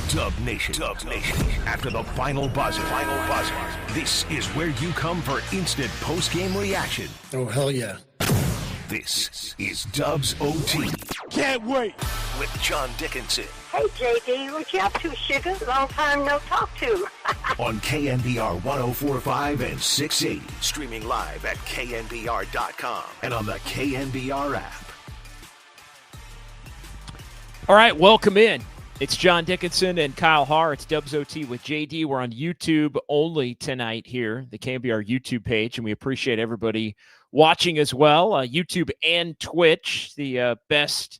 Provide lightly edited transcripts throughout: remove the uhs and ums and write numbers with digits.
Dub Nation. After the final buzzer. This is where you come for instant post-game reaction. Oh, hell yeah. This is Dub's OT. Can't wait. With John Dickinson. Hey, JD, what you up to, sugar? Long time no talk to. On KNBR 104.5 and 680. Streaming live at KNBR.com and on the KNBR app. All right, welcome in. It's John Dickinson and Kyle Haar. It's Dubs OT with JD. We're on YouTube only tonight here, the KNBR YouTube page, and we appreciate everybody watching as well. YouTube and Twitch, the best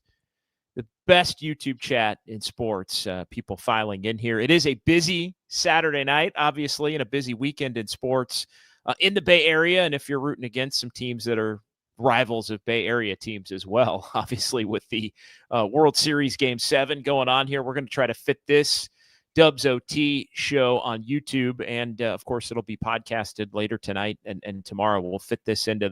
YouTube chat in sports. People filing in here. It is a busy Saturday night, obviously, and a busy weekend in sports in the Bay Area. And if you're rooting against some teams that are rivals of Bay Area teams as well, obviously with the World Series Game 7 going on here, we're going to try to fit this Dubs OT show on YouTube, and of course it'll be podcasted later tonight and tomorrow. We'll fit this into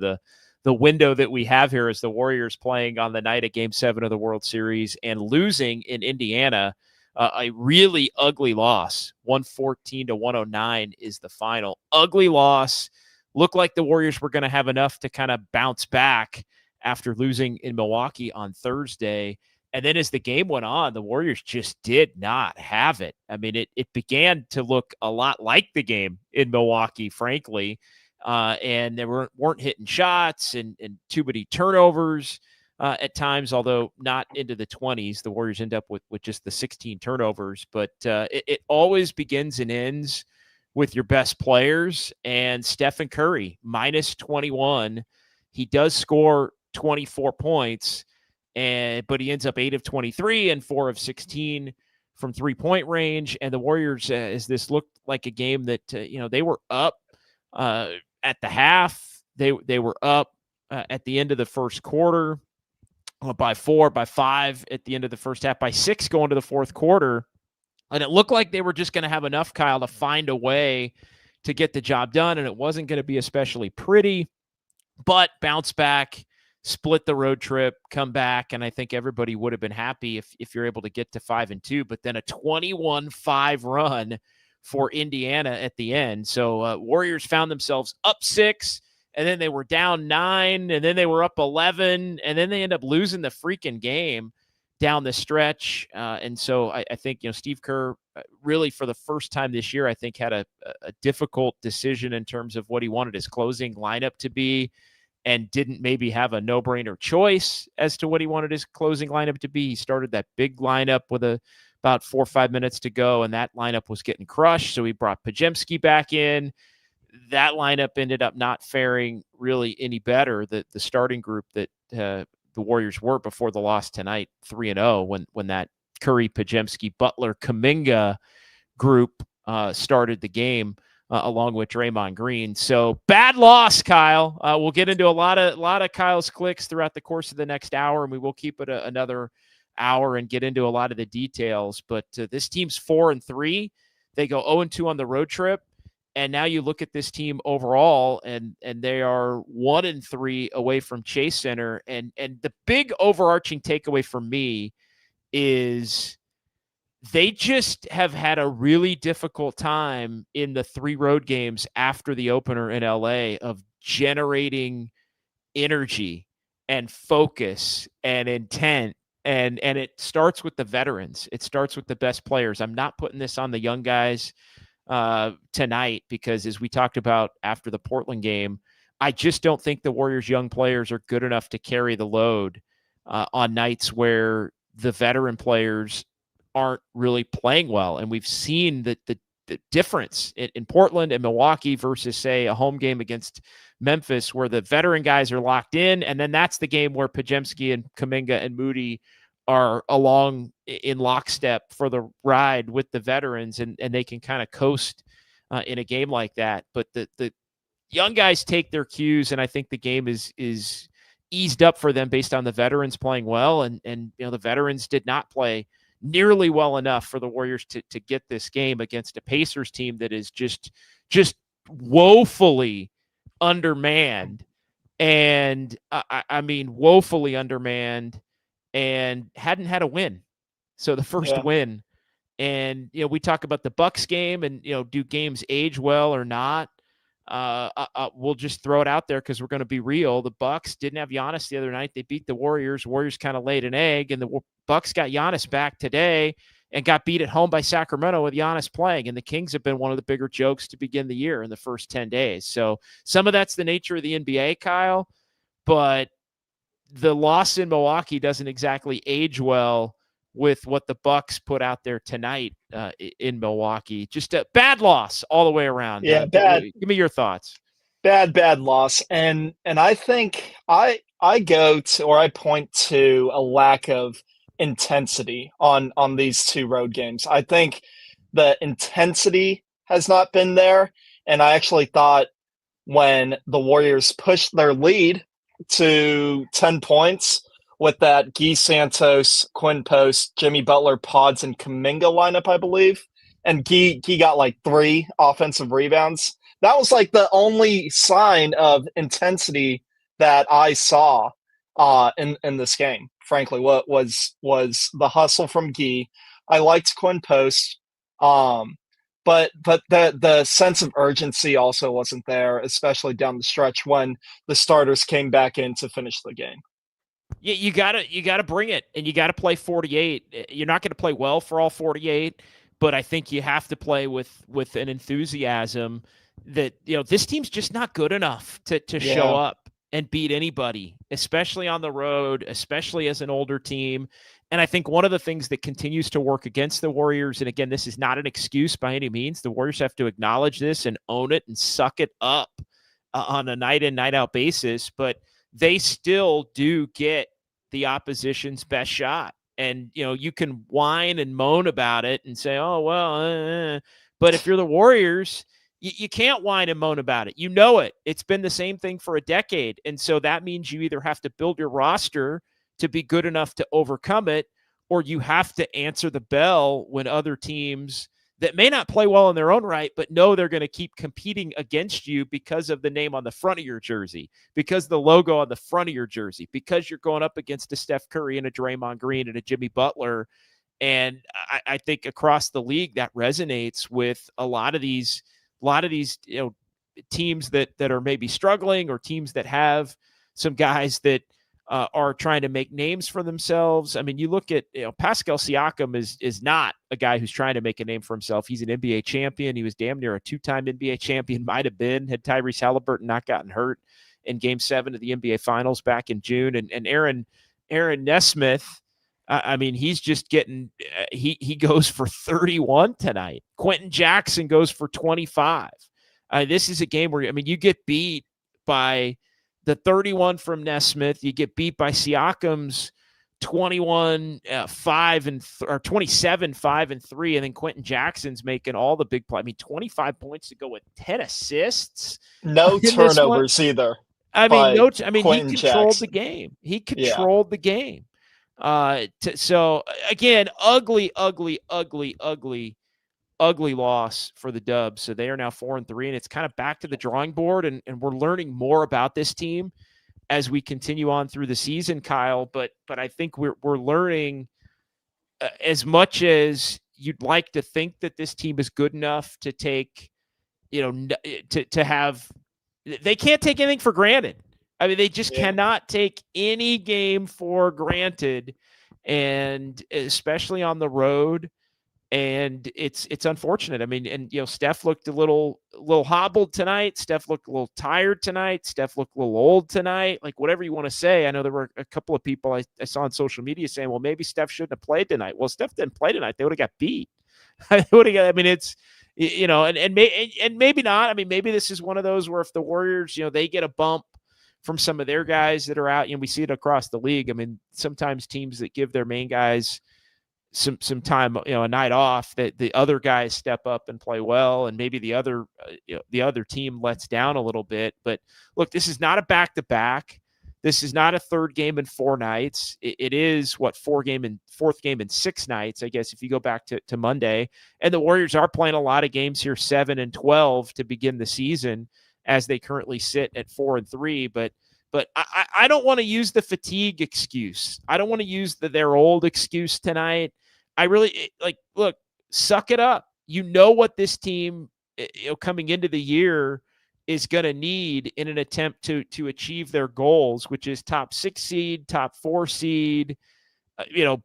the window that we have here as the Warriors playing on the night of Game 7 of the World Series and losing in Indiana. A really ugly loss, 114-109 is the final. Ugly loss. Looked like the Warriors were going to have enough to kind of bounce back after losing in Milwaukee on Thursday. And then as the game went on, the Warriors just did not have it. I mean, it began to look a lot like the game in Milwaukee, frankly. And they weren't hitting shots and too many turnovers at times, although not into the 20s. The Warriors end up with just the 16 turnovers. But it always begins and ends with your best players, and Stephen Curry, minus 21. He does score 24 points, but he ends up 8 of 23 and 4 of 16 from three-point range. And the Warriors, as this looked like a game that, they were up at the half. They were up at the end of the first quarter by 4, by 5 at the end of the first half, by 6 going to the fourth quarter. And it looked like they were just going to have enough, Kyle, to find a way to get the job done. And it wasn't going to be especially pretty, but bounce back, split the road trip, come back. And I think everybody would have been happy if you're able to get to 5-2, but then a 21-5 run for Indiana at the end. So Warriors found themselves up 6, and then they were down 9, and then they were up 11, and then they end up losing the freaking game down the stretch. And so I think, Steve Kerr really for the first time this year, I think had a difficult decision in terms of what he wanted his closing lineup to be, and didn't maybe have a no-brainer choice as to what he wanted his closing lineup to be. He started that big lineup with about 4 or 5 minutes to go, and that lineup was getting crushed. So he brought Podziemski back in. That lineup ended up not faring really any better. The starting group that the Warriors were before the loss tonight, 3-0, when that Curry, Podziemski, Butler, Kuminga group started the game along with Draymond Green. So bad loss, Kyle. We'll get into a lot of Kyle's clicks throughout the course of the next hour, and we will keep it another hour and get into a lot of the details. But this team's 4-3. They go 0-2 on the road trip. And now you look at this team overall, and they are 1-3 away from Chase Center. And the big overarching takeaway for me is they just have had a really difficult time in the 3 road games after the opener in LA of generating energy and focus and intent. And it starts with the veterans. It starts with the best players. I'm not putting this on the young guys tonight, because as we talked about after the Portland game, I just don't think the Warriors' young players are good enough to carry the load on nights where the veteran players aren't really playing well. And we've seen the difference in Portland and Milwaukee versus, say, a home game against Memphis, where the veteran guys are locked in. And then that's the game where Podziemski and Kuminga and Moody are along in lockstep for the ride with the veterans, and they can kind of coast in a game like that. But the young guys take their cues, and I think the game is eased up for them based on the veterans playing well. And the veterans did not play nearly well enough for the Warriors to get this game against a Pacers team that is just woefully undermanned. And I mean, woefully undermanned, and hadn't had a win. So the first win And, we talk about the Bucks game and, do games age well or not? We'll just throw it out there because we're going to be real. The Bucks didn't have Giannis the other night. They beat the Warriors. Warriors kind of laid an egg, and the Bucks got Giannis back today and got beat at home by Sacramento with Giannis playing. And the Kings have been one of the bigger jokes to begin the year in the first 10 days. So some of that's the nature of the NBA, Kyle, but the loss in Milwaukee doesn't exactly age well with what the Bucks put out there tonight in Milwaukee. Just a bad loss all the way around. Yeah, bad. Give me your thoughts. Bad loss. And I think I point to a lack of intensity on these two road games. I think the intensity has not been there. And I actually thought when the Warriors pushed their lead to 10 points with that Guy Santos, Quinn Post, Jimmy Butler, Pods, and Kuminga lineup, I believe, and Guy got like 3 offensive rebounds. That was like the only sign of intensity that I saw in this game. Frankly, what was the hustle from Guy. I liked Quinn Post, but the sense of urgency also wasn't there, especially down the stretch when the starters came back in to finish the game. Yeah, you gotta bring it, and you gotta play 48. You're not going to play well for all 48, but I think you have to play with an enthusiasm that this team's just not good enough to show up and beat anybody, especially on the road, especially as an older team. And I think one of the things that continues to work against the Warriors, and again, this is not an excuse by any means, the Warriors have to acknowledge this and own it and suck it up on a night in, night out basis, but they still do get the opposition's best shot. And, you can whine and moan about it and say, oh, well, but if you're the Warriors, you can't whine and moan about it. It. It's been the same thing for a decade. And so that means you either have to build your roster to be good enough to overcome it, or you have to answer the bell when other teams that may not play well in their own right, but know they're going to keep competing against you because of the name on the front of your jersey, because the logo on the front of your jersey, because you're going up against a Steph Curry and a Draymond Green and a Jimmy Butler. And I think across the league that resonates with a lot of these teams that are maybe struggling, or teams that have some guys that are trying to make names for themselves. I mean, you look at Pascal Siakam is not a guy who's trying to make a name for himself. He's an NBA champion. He was damn near a 2-time NBA champion, might have been, had Tyrese Halliburton not gotten hurt in Game 7 of the NBA Finals back in June. And Aaron Nesmith, I mean, he's just getting he goes for 31 tonight. Quentin Jackson goes for 25. This is a game where, you get beat by the 31 from Nesmith. You get beat by Siakam's 27, 5 and 3, and then Quentin Jackson's making all the big play. 25 points to go with 10 assists. No turnovers either. He controlled Jackson. the game. He controlled the game. So again, ugly loss for the Dubs. So they are now 4-3, and it's kind of back to the drawing board. And we're learning more about this team as we continue on through the season, Kyle. But I think we're learning as much as you'd like to think that this team is good enough to take, to have. They can't take anything for granted. They just cannot take any game for granted, and especially on the road. And it's unfortunate. Steph looked a little hobbled tonight. Steph looked a little tired tonight. Steph looked a little old tonight. Like, whatever you want to say. I know there were a couple of people I saw on social media saying, well, maybe Steph shouldn't have played tonight. Well, Steph didn't play tonight. They would have got beat. It's, and maybe not. Maybe this is one of those where if the Warriors, they get a bump from some of their guys that are out, we see it across the league. Sometimes teams that give their main guys some time, a night off, that the other guys step up and play well, and maybe the other team lets down a little bit. But look, this is not a back-to-back. This is not a third game in 4 nights. It is fourth game in 6 nights, I guess, if you go back to Monday. And the Warriors are playing a lot of games here, 7 and 12 to begin the season, as they currently sit at 4-3. But I don't want to use the fatigue excuse. I don't want to use their old excuse tonight. I really look. suck it up. You know what this team, coming into the year, is going to need in an attempt to achieve their goals, which is top 6 seed, top 4 seed,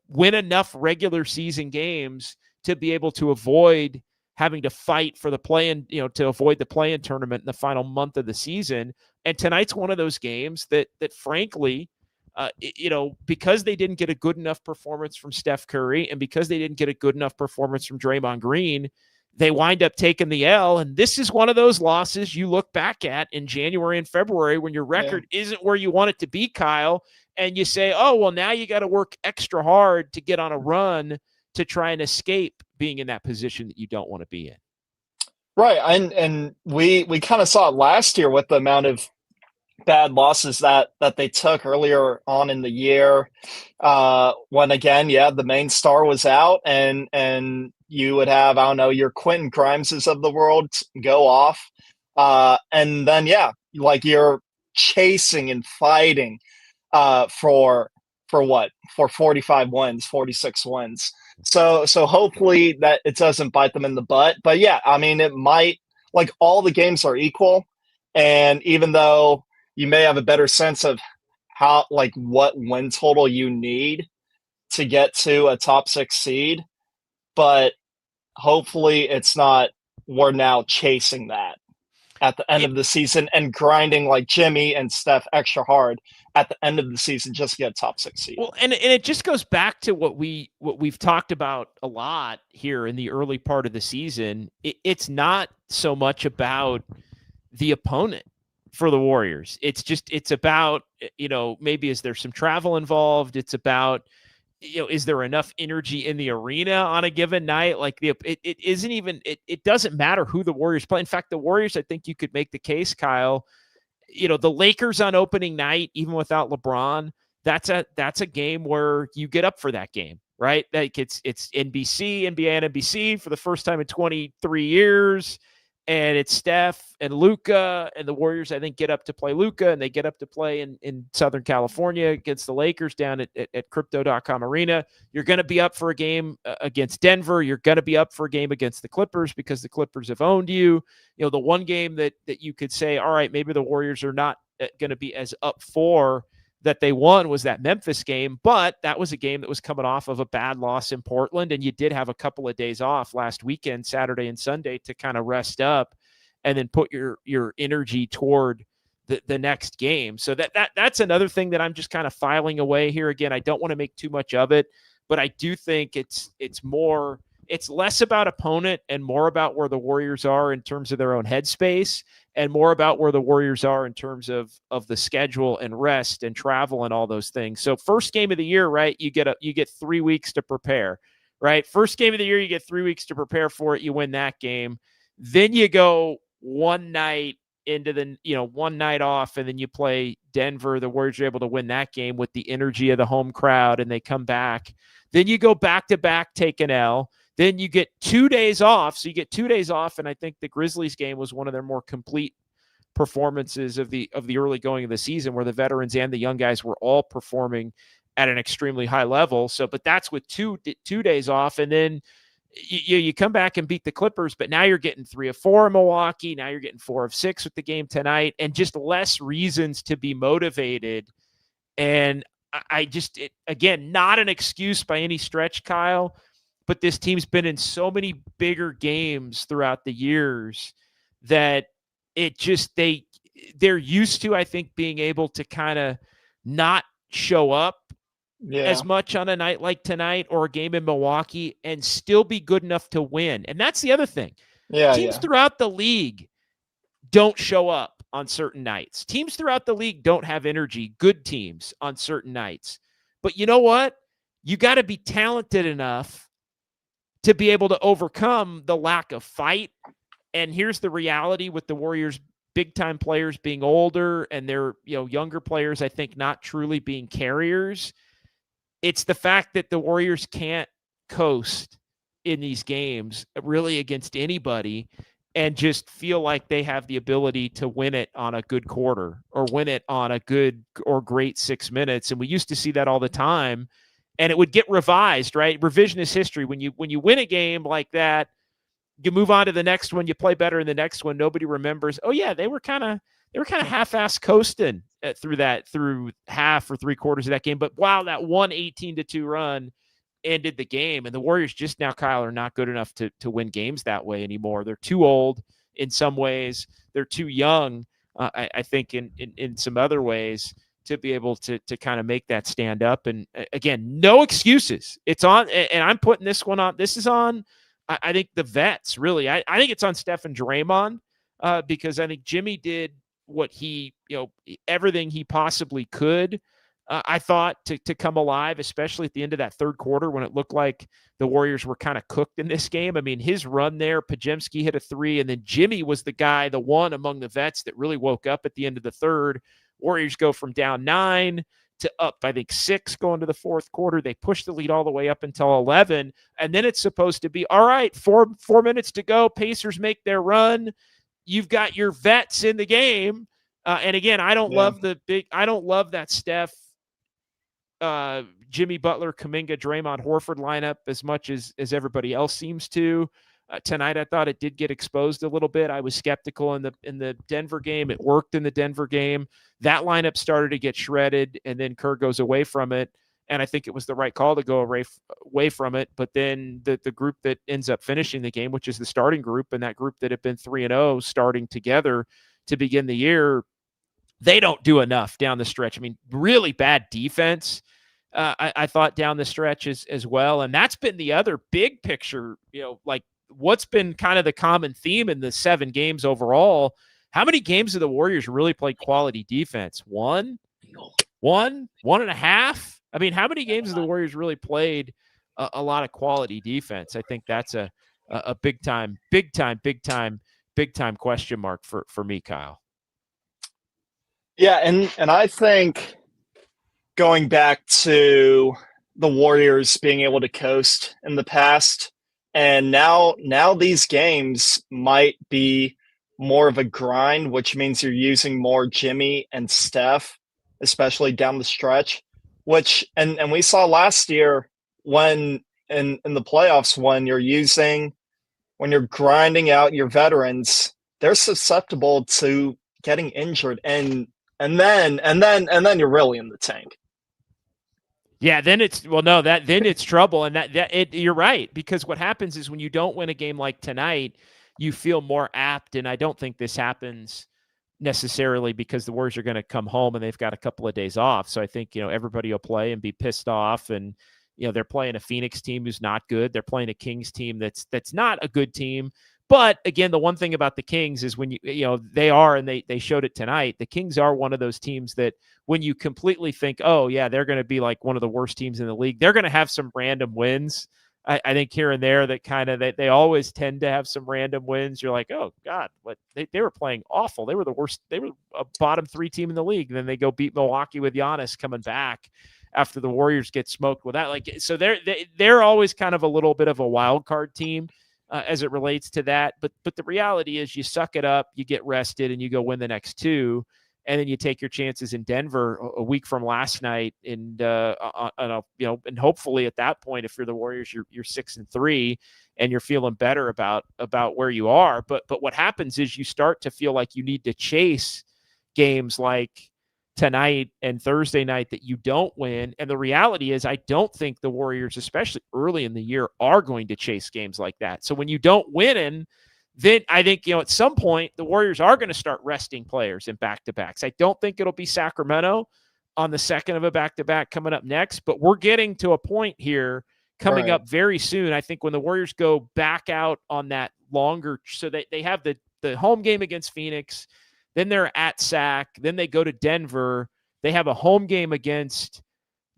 win enough regular season games to be able to avoid having to fight for the play-in, to avoid the play-in tournament in the final month of the season. And tonight's one of those games that frankly, because they didn't get a good enough performance from Steph Curry and because they didn't get a good enough performance from Draymond Green, they wind up taking the L. And this is one of those losses you look back at in January and February when your record isn't where you want it to be, Kyle. And you say, oh, well, now you got to work extra hard to get on a run to try and escape being in that position that you don't want to be in. Right. And we kind of saw it last year with the amount of bad losses that they took earlier on in the year, when again, the main star was out, and you would have, I don't know, your Quentin Grimeses of the world go off, and then like you're chasing and fighting for 45 wins, 46 wins. So hopefully that it doesn't bite them in the butt. But I mean, it might. Like, all the games are equal, and even though you may have a better sense of how, like, what win total you need to get to a top 6 seed, but hopefully it's not, we're now chasing that at the end of the season and grinding like Jimmy and Steph extra hard at the end of the season just to get a top 6 seed. Well, and it just goes back to what we've talked about a lot here in the early part of the season. It's not so much about the opponent for the Warriors. It's about, maybe is there some travel involved? It's about, is there enough energy in the arena on a given night? Like, it isn't even, it doesn't matter who the Warriors play. In fact, the Warriors, I think you could make the case, Kyle, the Lakers on opening night, even without LeBron, that's a game where you get up for that game, right? Like, it's NBC, NBA and NBC for the first time in 23 years. And it's Steph and Luka, and the Warriors, I think, get up to play Luka, and they get up to play in Southern California against the Lakers down at Crypto.com Arena. You're going to be up for a game against Denver. You're going to be up for a game against the Clippers because the Clippers have owned you. The one game that you could say, all right, maybe the Warriors are not going to be as up for that they won was that Memphis game, but that was a game that was coming off of a bad loss in Portland, and you did have a couple of days off last weekend, Saturday and Sunday, to kind of rest up and then put your energy toward the next game. So that's another thing that I'm just kind of filing away here. Again, I don't want to make too much of it, but I do think it's less about opponent and more about where the Warriors are in terms of their own headspace, and more about where the Warriors are in terms of the schedule and rest and travel and all those things. So first game of the year, right? You get 3 weeks to prepare, right? First game of the year, you get 3 weeks to prepare for it. You win that game. Then you go one night into one night off, and then you play Denver. The Warriors are able to win that game with the energy of the home crowd, and they come back. Then you go back to back, take an L. Then you get 2 days off. So you get 2 days off, and I think the Grizzlies game was one of their more complete performances of the early going of the season, where the veterans and the young guys were all performing at an extremely high level. So, but that's with two days off, and then you come back and beat the Clippers, but now you're getting 3 of 4 in Milwaukee. Now you're getting 4 of 6 with the game tonight, and just less reasons to be motivated. And again, not an excuse by any stretch, Kyle, but this team's been in so many bigger games throughout the years that they're used to, I think, being able to kind of not show up as much on a night like tonight or a game in Milwaukee and still be good enough to win. And that's the other thing. Teams throughout the league don't show up on certain nights. Teams throughout the league don't have energy, good teams on certain nights. But you know what? You got to be talented enough to be able to overcome the lack of fight. And here's the reality with the Warriors' big-time players being older and their younger players, I think, not truly being carriers. It's the fact that the Warriors can't coast in these games really against anybody and just feel like they have the ability to win it on a good quarter or win it on a good or great 6 minutes. And we used to see that all the time. and it would get revised, right? Revisionist history. When you win a game like that, you move on to the next one, you play better in the next one. Nobody remembers. Oh yeah, they were kind of half-ass coasting through half or three quarters of that game. But wow, that 18-2 run ended the game, and the Warriors just now, Kyle, are not good enough to win games that way anymore. They're too old in some ways. They're too young, I think, in some other ways, to be able to kind of make that stand up. And again, no excuses. It's on, and I'm putting this one on. This is on, I think, the vets, really. I think it's on Steph and Draymond, because I think Jimmy did what he, everything he possibly could, I thought, to come alive, especially at the end of that third quarter when it looked like the Warriors were kind of cooked in this game. I mean, his run there, Pajemski hit a three, and then Jimmy was the guy, the one among the vets that really woke up at the end of the third. Warriors go from down 9 to up, I think, 6 going to the fourth quarter. They push the lead all the way up until 11, and then it's supposed to be, all right, four minutes to go. Pacers make their run. You've got your vets in the game. And again, I don't love that Steph, Jimmy Butler, Kuminga, Draymond, Horford lineup as much as everybody else seems to. Tonight, I thought it did get exposed a little bit. I was skeptical in the Denver game. It worked in the Denver game. That lineup started to get shredded, and then Kerr goes away from it. And I think it was the right call to go away from it. But then the group that ends up finishing the game, which is the starting group, and that group that had been 3-0 starting together to begin the year, they don't do enough down the stretch. I mean, really bad defense, I thought, down the stretch as well. And that's been the other big picture, like what's been kind of the common theme in the 7 games overall. How many games have the Warriors really played quality defense? One and a half? I mean, how many games have the Warriors really played a lot of quality defense? I think that's a big time question mark for me, Kyle. Yeah, and I think going back to the Warriors being able to coast in the past, and now these games might be more of a grind, which means you're using more Jimmy and Steph, especially down the stretch, which and we saw last year when in the playoffs, when you're grinding out your veterans, they're susceptible to getting injured, and then you're really in the tank. Yeah, then it's trouble, and you're right, because what happens is when you don't win a game like tonight, you feel more apt, and I don't think this happens necessarily because the Warriors are going to come home and they've got a couple of days off. So I think, everybody will play and be pissed off, and they're playing a Phoenix team who's not good. They're playing a Kings team that's not a good team. But again, the one thing about the Kings is when they are, and they showed it tonight, the Kings are one of those teams that when you completely think, oh yeah, they're going to be like one of the worst teams in the league, they're going to have some random wins. I think here and there that kind of, they always tend to have some random wins. You're like, oh God, what they were playing awful. They were the worst. They were a bottom 3 team in the league. And then they go beat Milwaukee with Giannis coming back after the Warriors get smoked with that. Like, so they're always kind of a little bit of a wild card team as it relates to that. But the reality is you suck it up, you get rested, and you go win the next 2. And then you take your chances in Denver a week from last night, and and hopefully at that point, if you're the Warriors, you're 6-3, and you're feeling better about where you are. But what happens is you start to feel like you need to chase games like tonight and Thursday night that you don't win. And the reality is, I don't think the Warriors, especially early in the year, are going to chase games like that. So when you don't win, then I think, at some point the Warriors are going to start resting players in back-to-backs. I don't think it'll be Sacramento on the second of a back-to-back coming up next, but we're getting to a point here coming up very soon. I think when the Warriors go back out on that longer, so they have the home game against Phoenix, then they're at Sac, then they go to Denver. They have a home game against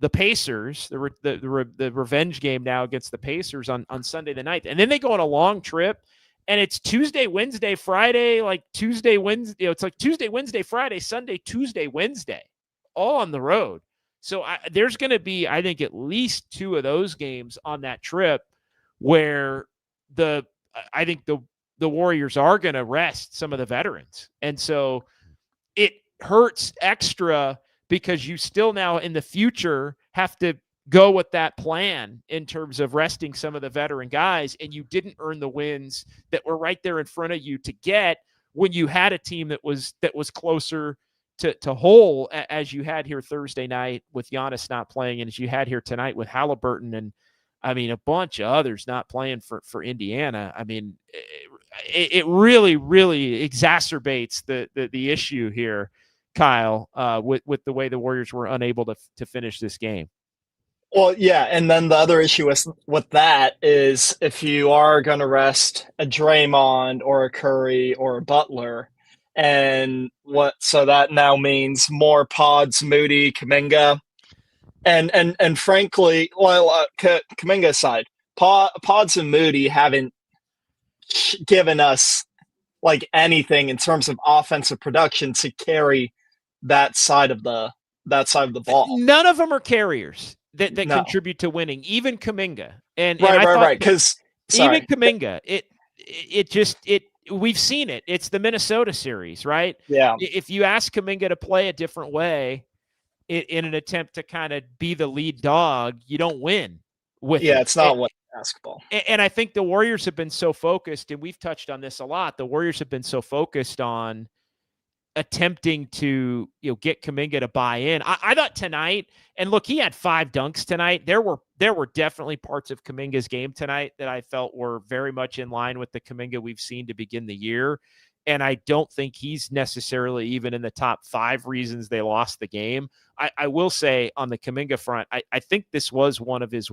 the Pacers, the revenge game now against the Pacers on Sunday the 9th. And then they go on a long trip. And it's Tuesday, Wednesday, Friday, like Tuesday, Wednesday. It's like Tuesday, Wednesday, Friday, Sunday, Tuesday, Wednesday, all on the road. So there's going to be, I think, at least 2 of those games on that trip where I think the Warriors are going to rest some of the veterans. And so it hurts extra because you still now in the future have to go with that plan in terms of resting some of the veteran guys, and you didn't earn the wins that were right there in front of you to get when you had a team that was closer to whole, as you had here Thursday night with Giannis not playing, and as you had here tonight with Halliburton, and I mean a bunch of others not playing for Indiana. I mean, it really, really exacerbates the issue here, Kyle, with the way the Warriors were unable to finish this game. Well, yeah, and then the other issue with that is if you are going to rest a Draymond or a Curry or a Butler, and so that now means more Pods, Moody, Kuminga, and frankly, well, Kuminga aside, Pods and Moody haven't given us like anything in terms of offensive production to carry that side of the ball. None of them are carriers that No. contribute to winning, even Kuminga. And Right. Because even Kuminga, we've seen it. It's the Minnesota series, right? Yeah. If you ask Kuminga to play a different way in an attempt to kind of be the lead dog, you don't win with it. It's not what basketball. And I think the Warriors have been so focused, and we've touched on this a lot. The Warriors have been so focused on attempting to get Kuminga to buy in. I thought tonight, and look, he had 5 dunks tonight. There were definitely parts of Kuminga's game tonight that I felt were very much in line with the Kuminga we've seen to begin the year. And I don't think he's necessarily even in the top 5 reasons they lost the game. I will say on the Kuminga front, I think this was one of his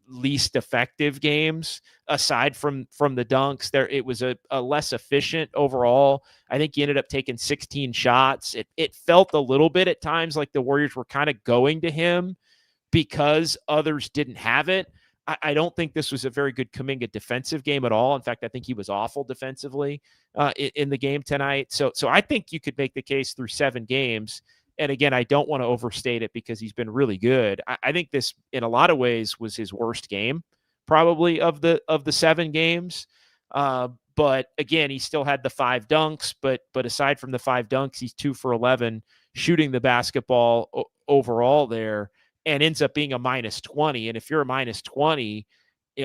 least effective games aside from the dunks. It was a less efficient overall. I think he ended up taking 16 shots. It felt a little bit at times like the Warriors were kind of going to him because others didn't have it. I don't think this was a very good Kuminga defensive game at all. In fact, I think he was awful defensively in the game tonight. So I think you could make the case through 7 games. And again, I don't want to overstate it because he's been really good. I think this, in a lot of ways, was his worst game, probably of the 7 games. But again, he still had the 5 dunks. But aside from the 5 dunks, he's 2 for 11 shooting the basketball overall there, and ends up being a minus 20. And if you're a minus 20,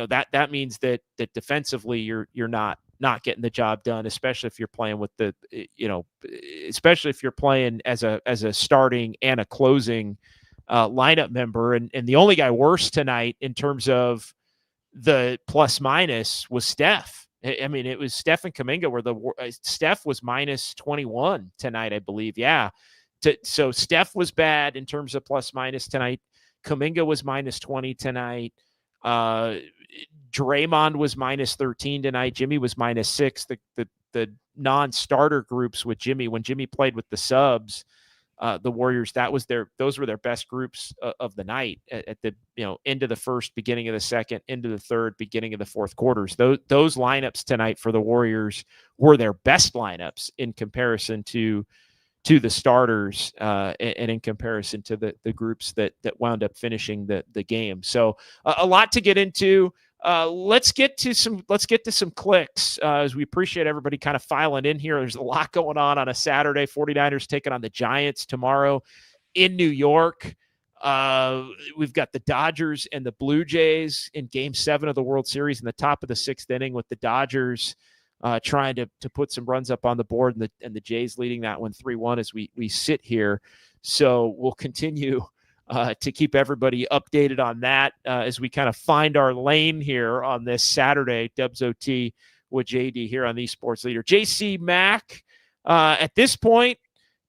that means that defensively you're not getting the job done, especially if you're playing with especially if you're playing as a starting and a closing lineup member. And the only guy worse tonight in terms of the plus minus was Steph. I mean, it was Steph and Kuminga where Steph was minus 21 tonight, I believe. Yeah. So Steph was bad in terms of plus minus tonight. Kuminga was minus 20 tonight. Draymond was minus 13 tonight. Jimmy was minus 6. The non-starter groups with Jimmy, when Jimmy played with the subs, the Warriors, those were their best groups of the night at the end of the first, beginning of the second, into the third, beginning of the fourth quarters. Those lineups tonight for the Warriors were their best lineups in comparison to the starters and in comparison to the groups that wound up finishing the game. So a lot to get into. Let's get to some clicks as we appreciate everybody kind of filing in here. There's a lot going on a Saturday. 49ers taking on the Giants tomorrow in New York. We've got the Dodgers and the Blue Jays in Game 7 of the World Series in the top of the 6th inning, with the Dodgers trying to put some runs up on the board, and the Jays leading that one 3-1 as we sit here. So we'll continue to keep everybody updated on that as we kind of find our lane here on this Saturday. Dubs OT with JD here on the Sports Leader. JC Mack, at this point,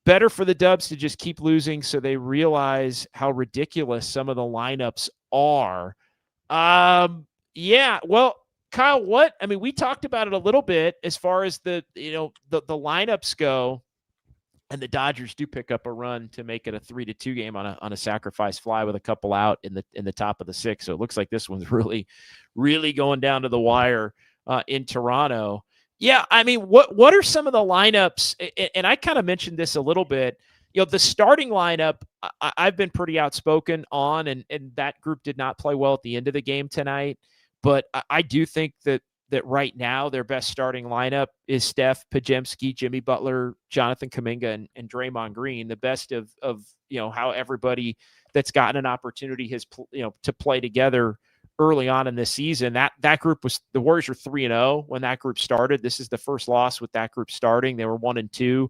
better for the Dubs to just keep losing so they realize how ridiculous some of the lineups are. Yeah, well, Kyle, we talked about it a little bit as far as the lineups go, and the Dodgers do pick up a run to make it a 3-2 game on a sacrifice fly with a couple out in the top of the 6th. So it looks like this one's really, really going down to the wire in Toronto. Yeah, I mean, what are some of the lineups? And I kind of mentioned this a little bit. The starting lineup, I've been pretty outspoken on, and that group did not play well at the end of the game tonight. But I do think that that right now their best starting lineup is Steph, Podziemski, Jimmy Butler, Jonathan Kuminga, and Draymond Green. The best of how everybody that's gotten an opportunity has to play together early on in this season. That group was, the Warriors were 3-0 when that group started. This is the first loss with that group starting. They were 1-2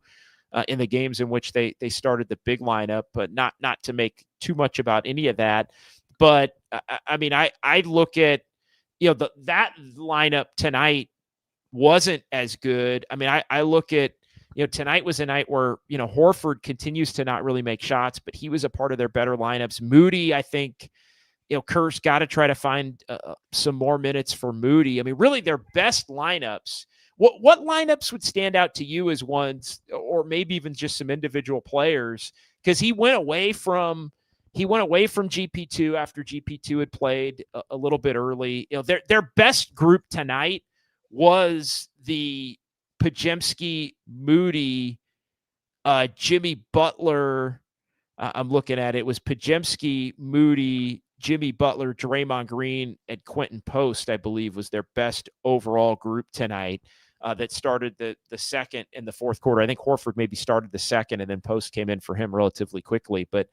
in the games in which they started the big lineup, but not to make too much about any of that. But I mean, I look at, that lineup tonight wasn't as good. I mean, I look at, tonight was a night where, Horford continues to not really make shots, but he was a part of their better lineups. Moody, I think, Kerr's got to try to find some more minutes for Moody. I mean, really their best lineups. What lineups would stand out to you as ones, or maybe even just some individual players? Because he went away from GP2 after GP2 had played a little bit early. Their best group tonight was the Podziemski, Moody, Jimmy Butler. I'm looking at it. It was Podziemski, Moody, Jimmy Butler, Draymond Green, and Quentin Post, I believe, was their best overall group tonight. That started the second and the fourth quarter. I think Horford maybe started the second, and then Post came in for him relatively quickly. But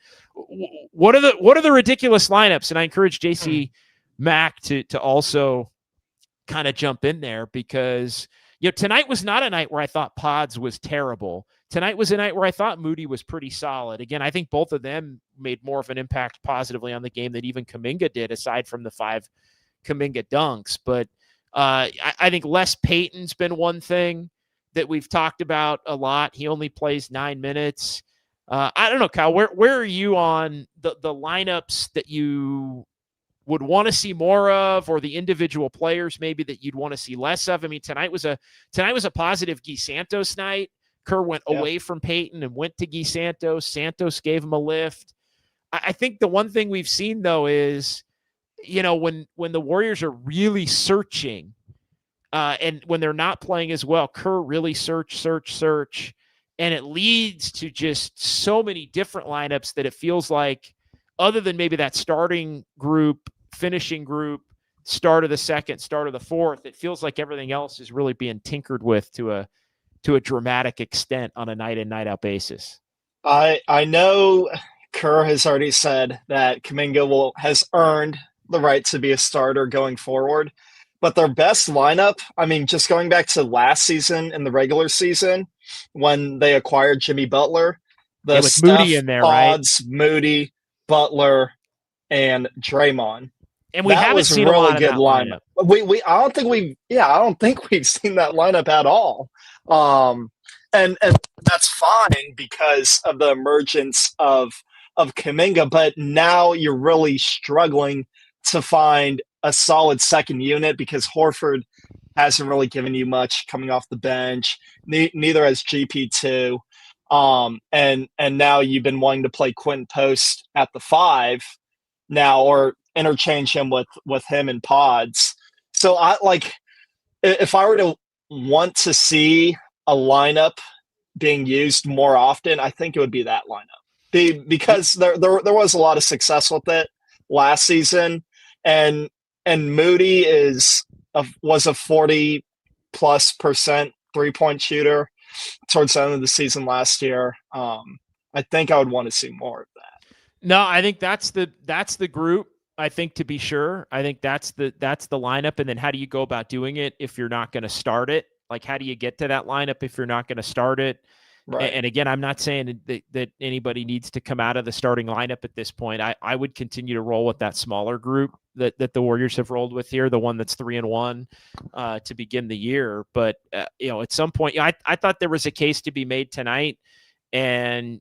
what are the ridiculous lineups? And I encourage JC Mack to also kind of jump in there, because tonight was not a night where I thought Pods was terrible. Tonight was a night where I thought Moody was pretty solid. Again, I think both of them made more of an impact positively on the game than even Kuminga did, aside from the 5 Kuminga dunks. But I think Les Payton's been one thing that we've talked about a lot. He only plays 9 minutes. I don't know, Kyle, where are you on the lineups that you would want to see more of, or the individual players maybe that you'd want to see less of? I mean, tonight was a positive Guy Santos night. Kerr went away from Payton and went to Guy Santos. Santos gave him a lift. I think the one thing we've seen, though, is when the Warriors are really searching, and when they're not playing as well, Kerr really search, and it leads to just so many different lineups that it feels like, other than maybe that starting group, finishing group, start of the second, start of the fourth, it feels like everything else is really being tinkered with to a dramatic extent on a night in, night out basis. I know Kerr has already said that Kuminga has earned the right to be a starter going forward, but their best lineup, I mean, just going back to last season in the regular season when they acquired Jimmy Butler, the with Moody in there, Pods, right? Moody, Butler, and Draymond. And we haven't seen a lot of that lineup. I don't think we've seen that lineup at all. And that's fine because of the emergence of Kuminga, but now you're really struggling to find a solid second unit because Horford hasn't really given you much coming off the bench. Neither has GP2. And now you've been wanting to play Quentin Post at the 5 now, or interchange him with him and Pods. So if I were to want to see a lineup being used more often, I think it would be that lineup. Because there was a lot of success with it last season, and Moody was a 40+% 3-point shooter towards the end of the season last year. I think I would want to see more of that. No, I think that's the group. I think, to be sure, I think that's the lineup. And then how do you go about doing it if you're not going to start it? Like, how do you get to that lineup if you're not going to start it? Right. And again, I'm not saying that anybody needs to come out of the starting lineup at this point. I would continue to roll with that smaller group that the Warriors have rolled with here, the one that's 3-1 to begin the year. But at some point, I thought there was a case to be made tonight, and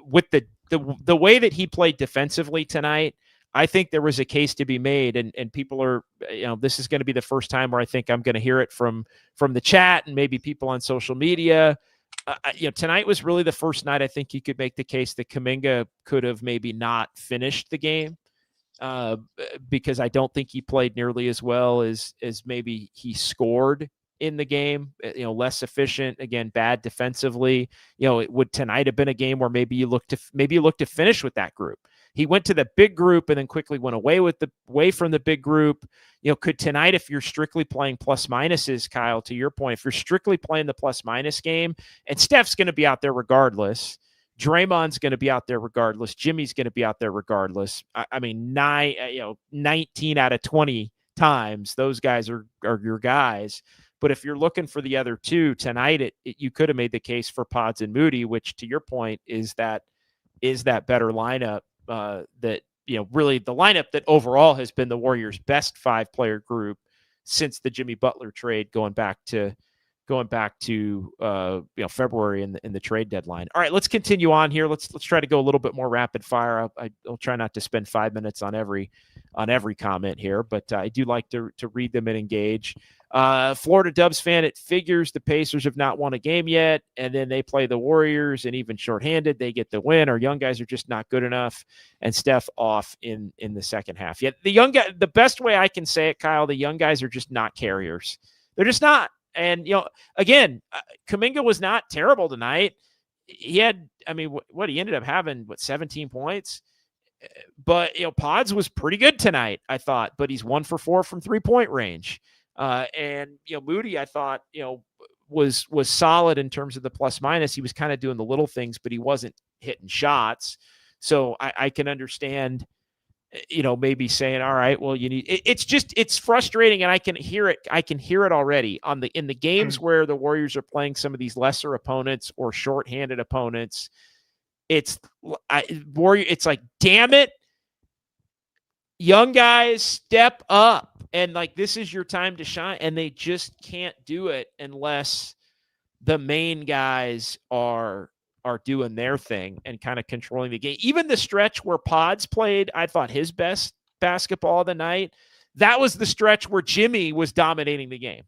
with the way that he played defensively tonight, I think there was a case to be made, and people are, this is going to be the first time where I think I'm going to hear it from the chat and maybe people on social media. Tonight was really the first night I think you could make the case that Kuminga could have maybe not finished the game, because I don't think he played nearly as well as maybe he scored in the game. Less efficient, again, bad defensively. It would tonight have been a game where maybe you look to finish with that group. He went to the big group and then quickly went away from the big group. Could tonight, if you're strictly playing plus minuses, Kyle, to your point, if you're strictly playing the plus minus game, and Steph's going to be out there regardless, Draymond's going to be out there regardless, Jimmy's going to be out there regardless. I mean, 19 out of 20 times those guys are your guys. But if you're looking for the other two tonight, you could have made the case for Pods and Moody, which to your point is that better lineup that, really the lineup that overall has been the Warriors' best 5-player group since the Jimmy Butler trade going back to February in the trade deadline. All right, let's continue on here. Let's try to go a little bit more rapid fire. I'll try not to spend 5 minutes on every comment here, but I do like to read them and engage. Florida Dubs fan, it figures the Pacers have not won a game yet, and then they play the Warriors, and even shorthanded, they get the win. Our young guys are just not good enough, and Steph off in the second half. Yet the best way I can say it, Kyle, the young guys are just not carriers. They're just not. And, again, Kuminga was not terrible tonight. He had, he ended up having, 17 points? But, Pods was pretty good tonight, I thought, but he's 1 for 4 from 3-point range. And Moody, I thought, was solid in terms of the plus minus. He was kind of doing the little things, but he wasn't hitting shots. So I can understand, maybe saying, all right, well, it's frustrating, and I can hear it. I can hear it already in the games where the Warriors are playing some of these lesser opponents or shorthanded opponents. It's like, damn it, young guys, step up. And this is your time to shine. And they just can't do it unless the main guys are doing their thing and kind of controlling the game. Even the stretch where Pods played, I thought his best basketball of the night, that was the stretch where Jimmy was dominating the game,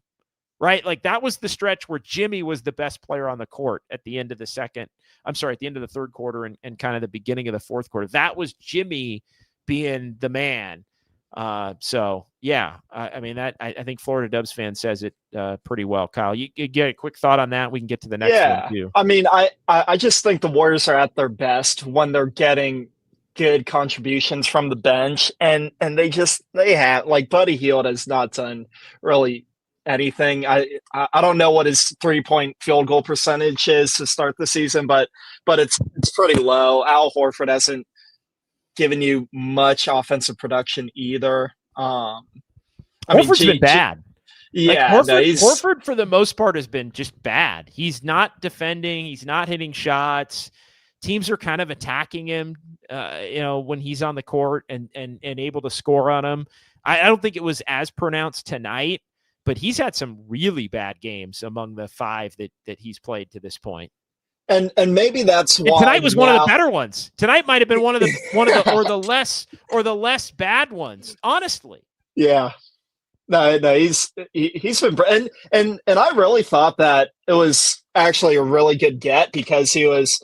right? That was the stretch where Jimmy was the best player on the court at the end of the third quarter and kind of the beginning of the fourth quarter. That was Jimmy being the man. So yeah, I think Florida Dubs fan says it pretty well. Kyle, you get a quick thought on that. We can get to the next one too. I just think the Warriors are at their best when they're getting good contributions from the bench, and they have, Buddy Hield has not done really anything. I don't know what his 3-point field goal percentage is to start the season, but it's pretty low. Al Horford hasn't given you much offensive production either. Horford's been bad. Horford for the most part has been just bad. He's not defending. He's not hitting shots. Teams are kind of attacking him, when he's on the court and able to score on him. I don't think it was as pronounced tonight, but he's had some really bad games among the 5 that he's played to this point. And maybe that's why tonight was one of the better ones. Tonight might have been one of the or the less bad ones, honestly. Yeah. No, he's been, and I really thought that it was actually a really good get because he was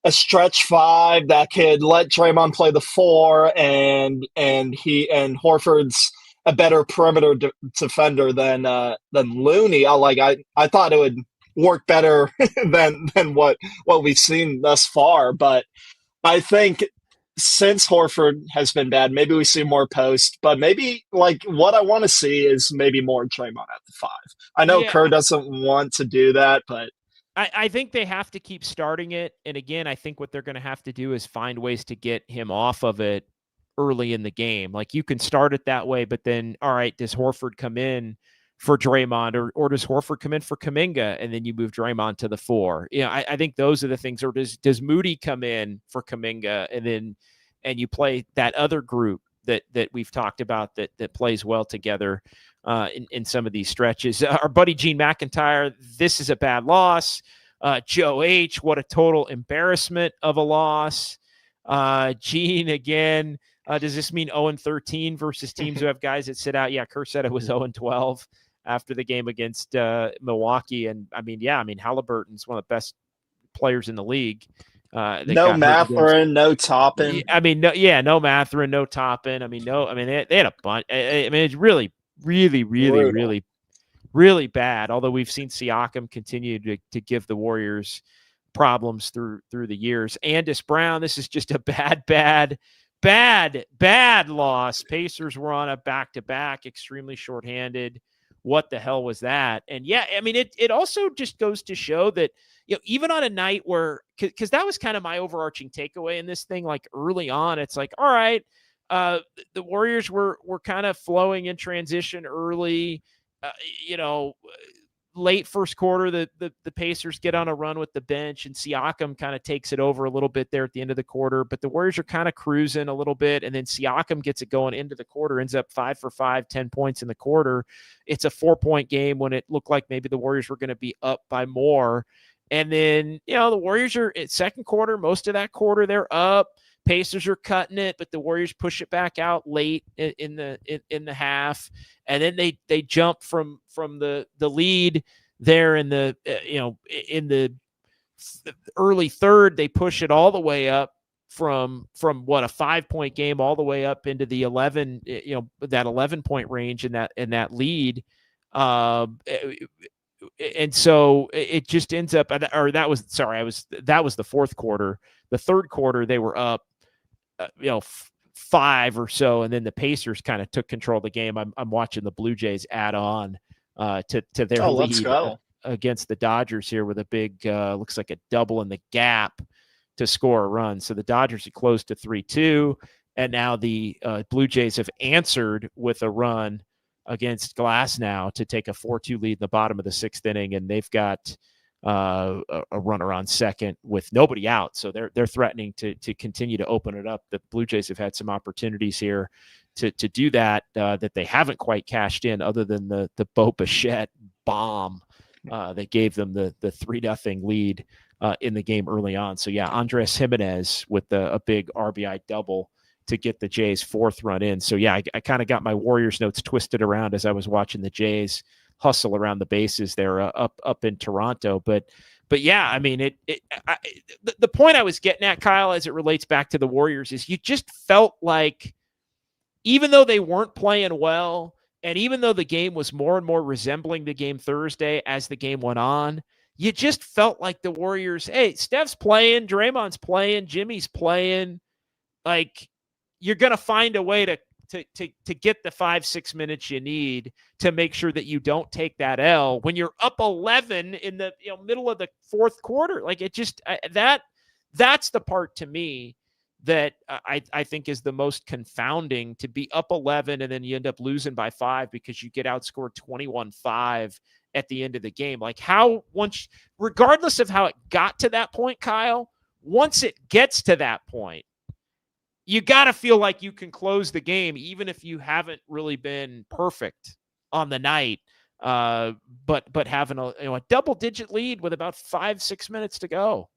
a stretch 5 that could let Draymond play the 4, and Horford's a better perimeter defender than Looney. I thought it would work better than what we've seen thus far. But I think since Horford has been bad, maybe we see more post, but maybe what I want to see is maybe more Draymond at the 5. I know Kerr doesn't want to do that, but I think they have to keep starting it. And again, I think what they're going to have to do is find ways to get him off of it early in the game. You can start it that way, but then, all right, does Horford come in for Draymond, or does Horford come in for Kuminga, and then you move Draymond to the 4? I think those are the things. Or does Moody come in for Kuminga, and you play that other group that we've talked about that plays well together in some of these stretches. Our buddy Gene McIntyre, this is a bad loss. Joe H., what a total embarrassment of a loss. Gene again. Does this mean 0-13 versus teams who have guys that sit out? Yeah, Kerr said it was 0-12 after the game against Milwaukee. And Halliburton's one of the best players in the league. No Mathurin, no Toppin. No Mathurin, no Toppin. They had a bunch. It's really, really, really, really, really bad. Although we've seen Siakam continue to give the Warriors problems through the years. Andis Brown, this is just a bad bad loss. Pacers were on a back-to-back, extremely shorthanded. What the hell was that? And yeah, I mean, it also just goes to show that, even on a night where, because that was kind of my overarching takeaway in this thing, like early on, it's like, all right, the Warriors were kind of flowing in transition early, late first quarter, the Pacers get on a run with the bench, and Siakam kind of takes it over a little bit there at the end of the quarter. But the Warriors are kind of cruising a little bit, and then Siakam gets it going into the quarter, ends up 5 for 5, 10 points in the quarter. It's a 4-point game when it looked like maybe the Warriors were going to be up by more. And then, the Warriors are at second quarter, most of that quarter, they're up. Pacers are cutting it, but the Warriors push it back out late in the half, and then they jump from the lead there in the in the early third. They push it all the way up from what, a 5-point game all the way up into the 11, that 11-point range in that lead. And so it just ends up, or that was the fourth quarter. The third quarter, they were up, 5 or so, and then the Pacers kind of took control of the game. I'm watching the Blue Jays add on to their lead against the Dodgers here with a big, looks like a double in the gap to score a run. So the Dodgers had closed to 3-2, and now the Blue Jays have answered with a run against Glasnow to take a 4-2 lead in the bottom of the sixth inning, and they've got a runner on second with nobody out. So they're threatening to continue to open it up. The Blue Jays have had some opportunities here to do that they haven't quite cashed in, other than the Bo Bichette bomb that gave them the 3-0 lead in the game early on. So yeah, Andres Jimenez with a big RBI double to get the Jays' fourth run in. So yeah, I kind of got my Warriors notes twisted around as I was watching the Jays hustle around the bases there up in Toronto. But yeah, I mean, the point I was getting at, Kyle, as it relates back to the Warriors, is you just felt like, even though they weren't playing well, and even though the game was more and more resembling the game Thursday as the game went on, you just felt like the Warriors, hey, Steph's playing, Draymond's playing, Jimmy's playing, like, you're going to find a way to get the 5-6 minutes you need to make sure that you don't take that L when you're up 11 in the middle of the fourth quarter. Like, it just, that's the part to me that I think is the most confounding, to be up 11 and then you end up losing by 5 because you get outscored 21-5 at the end of the game. Like, regardless of how it got to that point, Kyle, once it gets to that point, you got to feel like you can close the game, even if you haven't really been perfect on the night. But having a double-digit lead with about 5-6 minutes to go.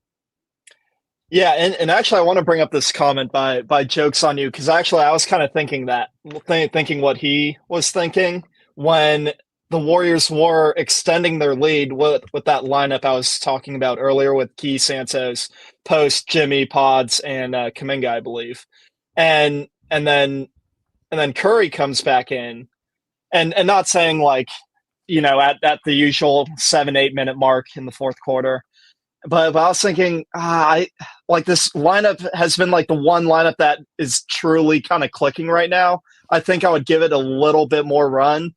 Yeah, and actually, I want to bring up this comment by Jokes on You, because actually, I was kind of thinking what he was thinking when the Warriors were extending their lead with that lineup I was talking about earlier with Key, Santos, Post, Jimmy, Pods, and Kuminga, I believe. And then Curry comes back in, and not saying like, at the usual 7-8 minute mark in the fourth quarter, but I was thinking, this lineup has been like the one lineup that is truly kind of clicking right now. I think I would give it a little bit more run.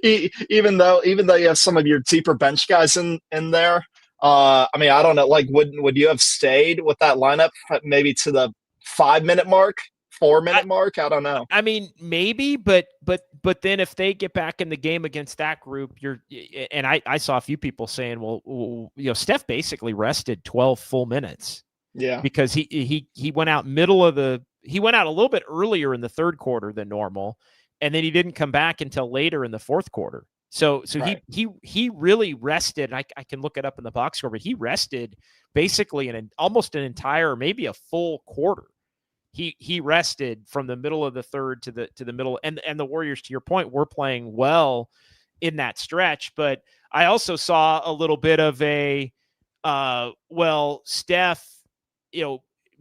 even though you have some of your deeper bench guys in there. I mean, I don't know. Like, would you have stayed with that lineup maybe to the 5-minute mark, 4-minute mark? I don't know. I mean, maybe, but then if they get back in the game against that group, and I saw a few people saying, well, Steph basically rested 12 full minutes. Yeah, because he went out he went out a little bit earlier in the third quarter than normal. And then he didn't come back until later in the fourth quarter. So right. he really rested. I can look it up in the box score, but he rested basically almost an entire, maybe a full quarter. He rested from the middle of the third to the middle. And the Warriors, to your point, were playing well in that stretch. But I also saw a little bit of Steph,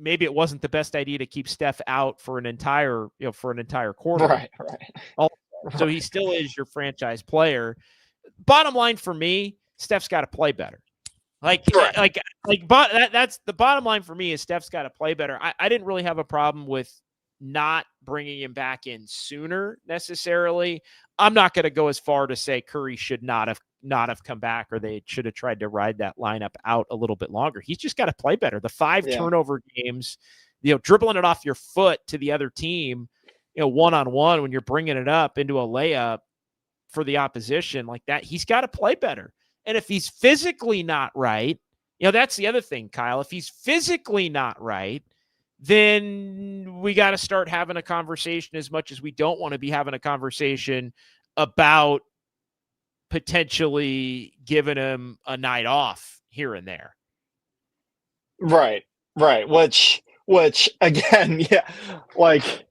maybe it wasn't the best idea to keep Steph out for an entire quarter. Right. So he still is your franchise player. Bottom line for me, Steph's got to play better. That's the bottom line for me, is Steph's got to play better. I didn't really have a problem with not bringing him back in sooner necessarily. I'm not going to go as far to say Curry should not have come back, or they should have tried to ride that lineup out a little bit longer. He's just got to play better. The 5 turnover games, dribbling it off your foot to the other team, one-on-one when you're bringing it up into a layup for the opposition like that, he's got to play better. And if he's physically not right, that's the other thing, Kyle. If he's physically not right, then we got to start having a conversation, as much as we don't want to be having a conversation about potentially giving him a night off here and there. Right. Which again, like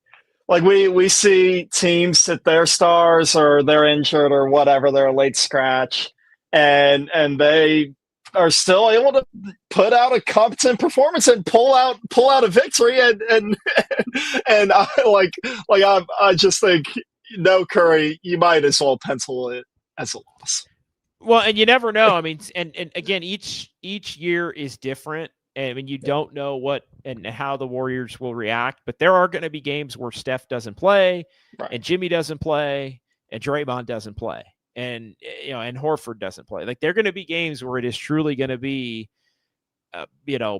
we see teams that their stars, or they're injured or whatever, they're a late scratch, and they are still able to put out a competent performance and pull out a victory, and I just think, no, Curry, you might as well pencil it as a loss. Well, and you never know. I mean, and again, each year is different. I mean, you don't know what and how the Warriors will react, but there are going to be games where Steph doesn't play, and Jimmy doesn't play, and Draymond doesn't play, and and Horford doesn't play. Like, there are going to be games where it is truly going to be,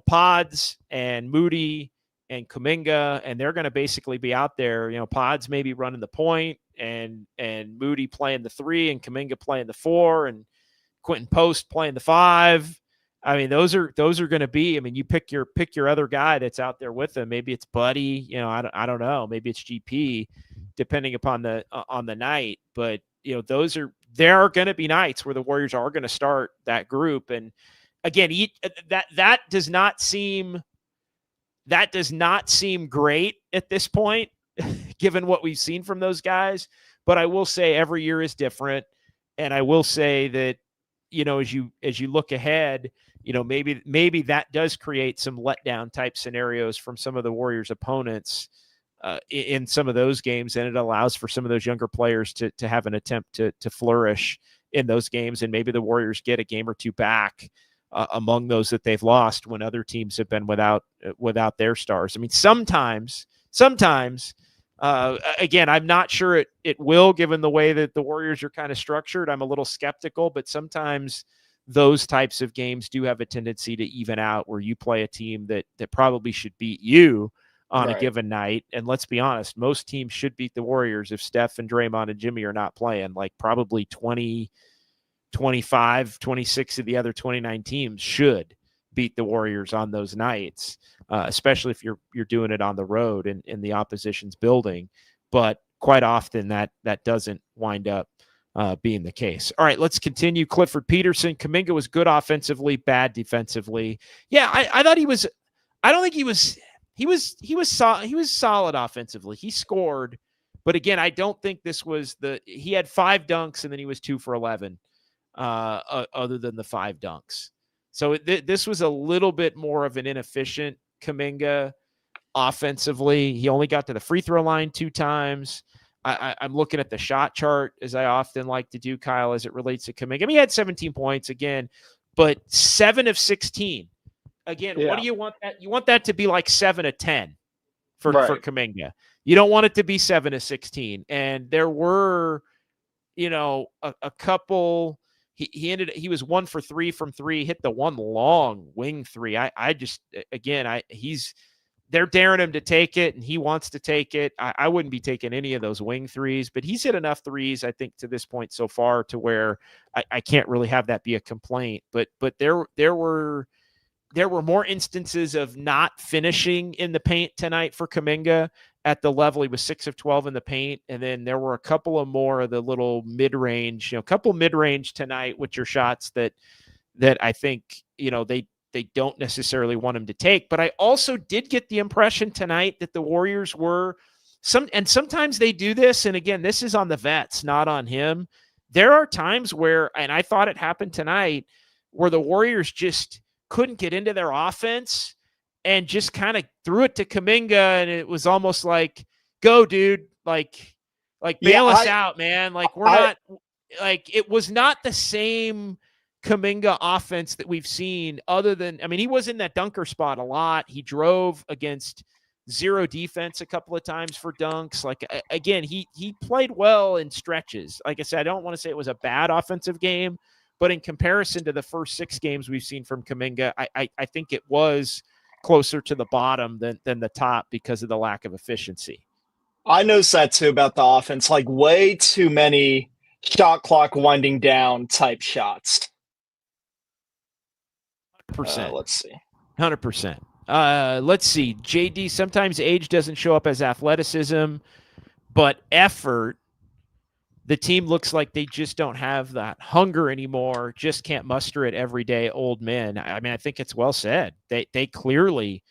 Pods and Moody and Kuminga, and they're going to basically be out there. Pods maybe running the point, and Moody playing the 3, and Kuminga playing the 4, and Quentin Post playing the 5. I mean, those are going to be. I mean, you pick your other guy that's out there with them. Maybe it's Buddy. I don't know. Maybe it's GP, depending upon on the night. But there are going to be nights where the Warriors are going to start that group. And again, that does not seem great at this point, given what we've seen from those guys. But I will say every year is different, and I will say that as you look ahead, maybe that does create some letdown type scenarios from some of the Warriors' opponents in some of those games, and it allows for some of those younger players to have an attempt to flourish in those games, and maybe the Warriors get a game or two back among those that they've lost when other teams have been without their stars. I mean, sometimes. Again, I'm not sure it will, given the way that the Warriors are kind of structured. I'm a little skeptical, but sometimes those types of games do have a tendency to even out, where you play a team that probably should beat you on a given night. And let's be honest, most teams should beat the Warriors if Steph and Draymond and Jimmy are not playing. Like, probably 20, 25, 26 of the other 29 teams should beat the Warriors on those nights, especially if you're doing it on the road in the opposition's building. But quite often that doesn't wind up being the case. All right, let's continue. Clifford Peterson. Kuminga was good offensively, bad defensively. Yeah, I thought he was. I don't think he was. He was solid offensively. He scored, but again, I don't think this was he had 5 dunks and then he was 2 for 11, other than the 5 dunks. So this was a little bit more of an inefficient Kuminga offensively. He only got to the free throw line 2 times. I'm looking at the shot chart, as I often like to do, Kyle, as it relates to Kuminga. I mean, he had 17 points again, but 7 of 16. Again, What do you want that? You want that to be like 7 of 10 for Kuminga. You don't want it to be 7 of 16. And there were, a couple. He was 1 for 3 from 3, hit the one long wing 3. They're daring him to take it, and he wants to take it. I wouldn't be taking any of those wing 3s, but he's hit enough 3s, I think, to this point so far to where I can't really have that be a complaint. But there were more instances of not finishing in the paint tonight for Kuminga at the level. He was 6 of 12 in the paint. And then there were a couple of more of the little mid-range, couple mid-range tonight, which are shots that I think, they don't necessarily want him to take. But I also did get the impression tonight that the Warriors were and sometimes they do this. And again, this is on the vets, not on him. There are times where, and I thought it happened tonight, where the Warriors just couldn't get into their offense and just kind of threw it to Kuminga. And it was almost like, go, dude, like bail us out, man. Like, it was not the same Kuminga offense that we've seen, other than, he was in that dunker spot a lot. He drove against zero defense a couple of times for dunks. Like, again, he played well in stretches. Like I said, I don't want to say it was a bad offensive game, but in comparison to the first 6 games we've seen from Kuminga, I think it was closer to the bottom than the top because of the lack of efficiency. I noticed that too about the offense, like way too many shot clock winding down type shots. 100%. Let's see. 100%. Let's see. JD, sometimes age doesn't show up as athleticism, but effort. The team looks like they just don't have that hunger anymore, just can't muster it every day, old men. I mean, I think it's well said. They clearly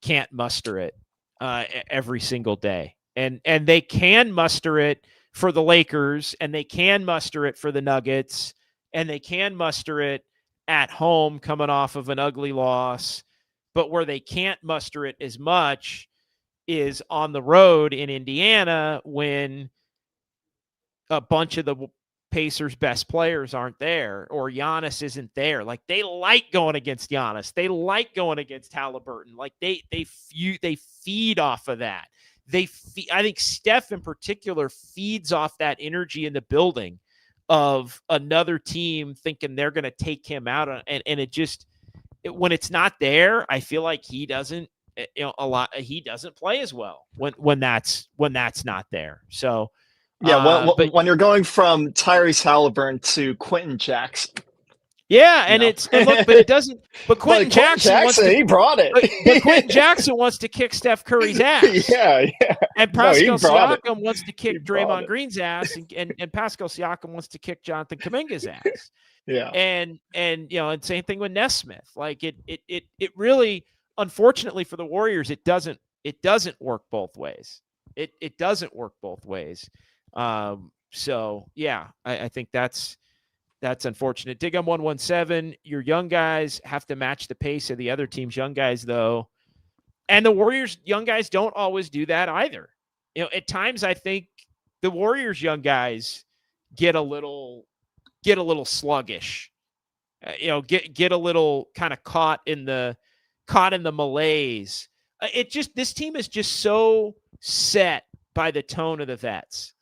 can't muster it every single day. And they can muster it for the Lakers, and they can muster it for the Nuggets, and they can muster it at home coming off of an ugly loss. But where they can't muster it as much is on the road in Indiana when a bunch of the Pacers' best players aren't there or Giannis isn't there. Like, they like going against Giannis. They like going against Halliburton. Like, they feed off of that. I think Steph in particular feeds off that energy in the building of another team thinking they're going to take him out. And it just, when it's not there, I feel like he doesn't, he doesn't play as well when that's not there. So, yeah, when you're going from Tyrese Halliburton to Quentin Jackson. Yeah, and but it doesn't. But Quentin Jackson he brought it. But Quentin Jackson wants to kick Steph Curry's ass. Yeah. And Pascal Siakam wants to kick Draymond Green's ass, and Pascal Siakam wants to kick Jonathan Kuminga's ass. Yeah. And and same thing with Nesmith. Like it really, unfortunately for the Warriors, it doesn't work both ways. It doesn't work both ways. So yeah, I think that's unfortunate. Digum 117, your young guys have to match the pace of the other team's young guys, though. And the Warriors' young guys don't always do that either. At times I think the Warriors' young guys get a little sluggish. Get a little kind of caught in the malaise. This team is just so set by the tone of the vets.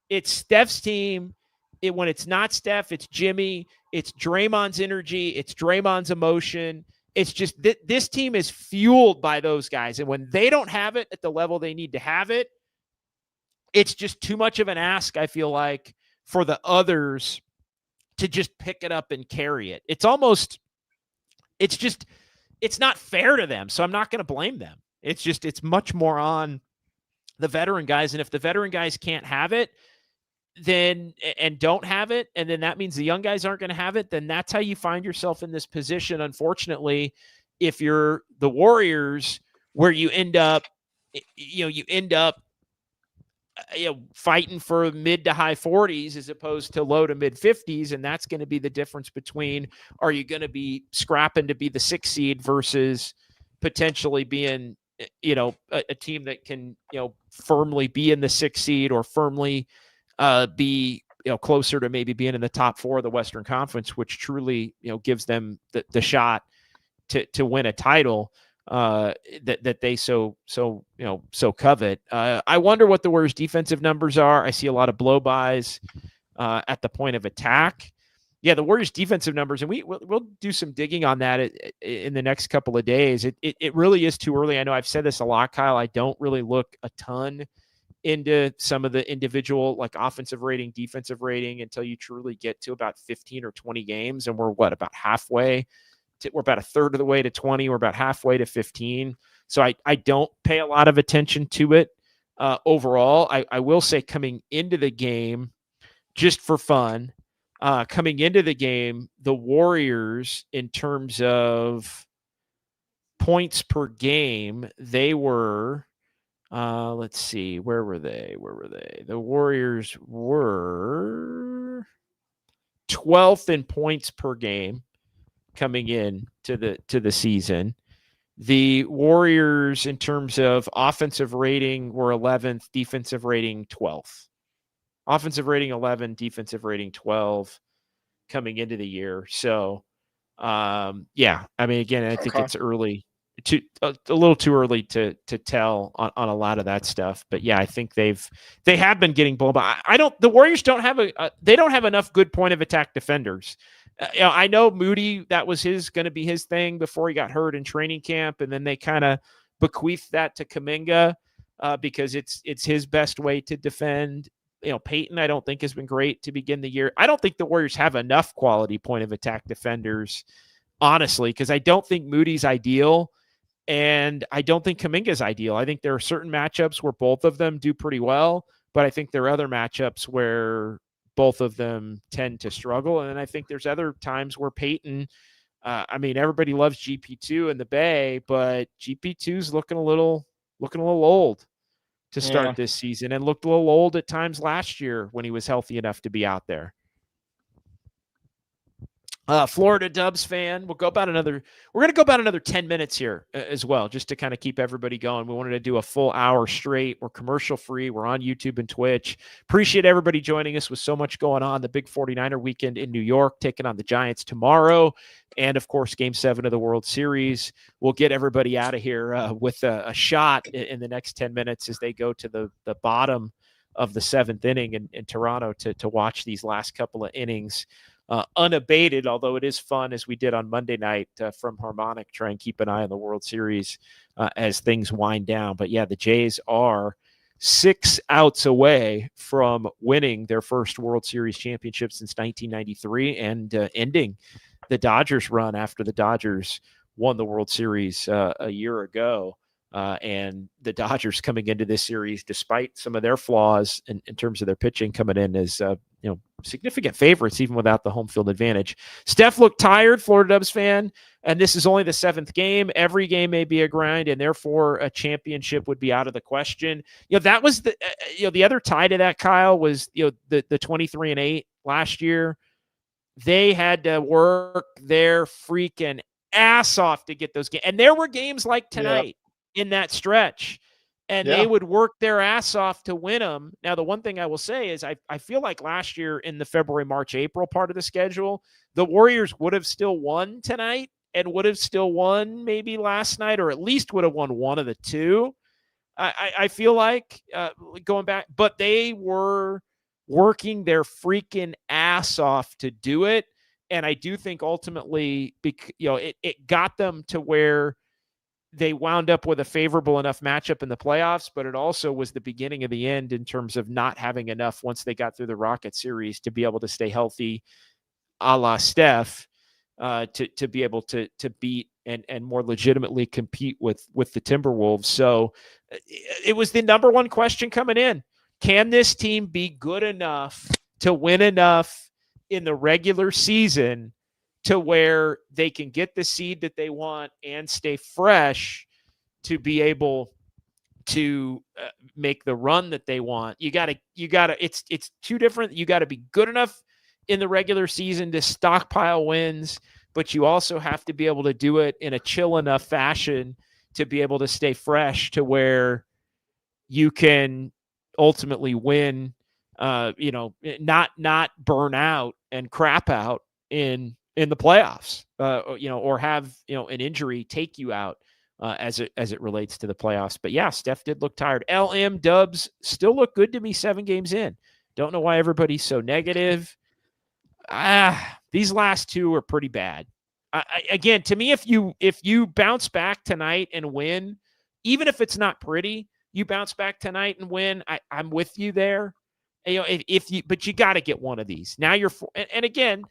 It's Steph's team. When it's not Steph, it's Jimmy. It's Draymond's energy. It's Draymond's emotion. It's just this team is fueled by those guys. And when they don't have it at the level they need to have it, it's just too much of an ask, I feel like, for the others to just pick it up and carry it. It's not fair to them. So I'm not going to blame them. It's much more on the veteran guys. And if the veteran guys can't have it, and don't have it, and then that means the young guys aren't going to have it, then that's how you find yourself in this position, unfortunately, if you're the Warriors, where you end up fighting for mid to high 40s as opposed to low to mid 50s. And that's going to be the difference between, are you going to be scrapping to be the 6th seed versus potentially being, a team that can, firmly be in the 6th seed or firmly be closer to maybe being in the top 4 of the Western Conference, which truly gives them the shot to win a title that they so covet. I wonder what the Warriors' defensive numbers are. I see a lot of blow-bys at the point of attack. Yeah, the Warriors' defensive numbers, and we'll do some digging on that in the next couple of days. It really is too early. I know I've said this a lot, Kyle. I don't really look a ton into some of the individual offensive rating, defensive rating until you truly get to about 15 or 20 games. And we're about halfway we're about a third of the way to 20. We're about halfway to 15. So I don't pay a lot of attention to it overall. I will say, coming into the game, just for fun, coming into the game, the Warriors, in terms of points per game, they were, let's see, where were they? The Warriors were 12th in points per game coming in to the season. The Warriors, in terms of offensive rating, were 11th, defensive rating 12th. Offensive rating 11, defensive rating 12 coming into the year. So, yeah, I mean, again, I think it's early a little too early to tell on a lot of that stuff. But yeah, I think they have been getting blown. But the Warriors don't have they don't have enough good point of attack defenders. I know Moody, that was going to be his thing before he got hurt in training camp, and then they kind of bequeathed that to Kuminga because it's his best way to defend. Peyton, I don't think, has been great to begin the year. I don't think the Warriors have enough quality point of attack defenders, honestly, because I don't think Moody's ideal, and I don't think Kuminga's ideal. I think there are certain matchups where both of them do pretty well, but I think there are other matchups where both of them tend to struggle. And then I think there's other times where Peyton, everybody loves GP2 in the Bay, but GP2's looking a little old to start this season, and looked a little old at times last year when he was healthy enough to be out there. Florida Dubs fan, we're going to go about another 10 minutes here as well, just to kind of keep everybody going. We wanted to do a full hour straight. We're commercial free. We're on YouTube and Twitch. Appreciate everybody joining us with so much going on. The big 49er weekend in New York, taking on the Giants tomorrow. And of course, Game 7 of the World Series. We'll get everybody out of here with a shot in the next 10 minutes as they go to the bottom of the 7th inning in Toronto to watch these last couple of innings unabated, although it is fun, as we did on Monday night from Harmonic. Try and keep an eye on the World Series as things wind down. But yeah, the Jays are 6 outs away from winning their first World Series championship since 1993 and ending the Dodgers run after the Dodgers won the World Series a year ago. And the Dodgers coming into this series, despite some of their flaws in terms of their pitching, coming in as significant favorites, even without the home field advantage. Steph looked tired, Florida Dubs fan, and this is only the 7th game. Every game may be a grind, and therefore a championship would be out of the question. That was the other tie to that, Kyle, was the 23-8 last year. They had to work their freaking ass off to get those games, and there were games like tonight in that stretch, and they would work their ass off to win them. Now, the one thing I will say is I feel like last year in the February, March, April part of the schedule, the Warriors would have still won tonight and would have still won maybe last night, or at least would have won one of the two. I feel like going back, but they were working their freaking ass off to do it. And I do think ultimately, it got them to where they wound up with a favorable enough matchup in the playoffs, but it also was the beginning of the end in terms of not having enough once they got through the Rocket series to be able to stay healthy, a la Steph, to be able to beat and more legitimately compete with the Timberwolves. So it was the number one question coming in. Can this team be good enough to win enough in the regular season to where they can get the seed that they want and stay fresh to be able to make the run that they want? You gotta, it's two different. You got to be good enough in the regular season to stockpile wins, but you also have to be able to do it in a chill enough fashion to be able to stay fresh to where you can ultimately win, not burn out and crap out in the playoffs, or have, an injury take you out as it relates to the playoffs. But yeah, Steph did look tired. LM Dubs still look good to me 7 games in. Don't know why everybody's so negative. These last 2 are pretty bad. Again, to me, if you bounce back tonight and win, even if it's not pretty, you bounce back tonight and win, I'm with you there. But you got to get one of these. Now you're, and again,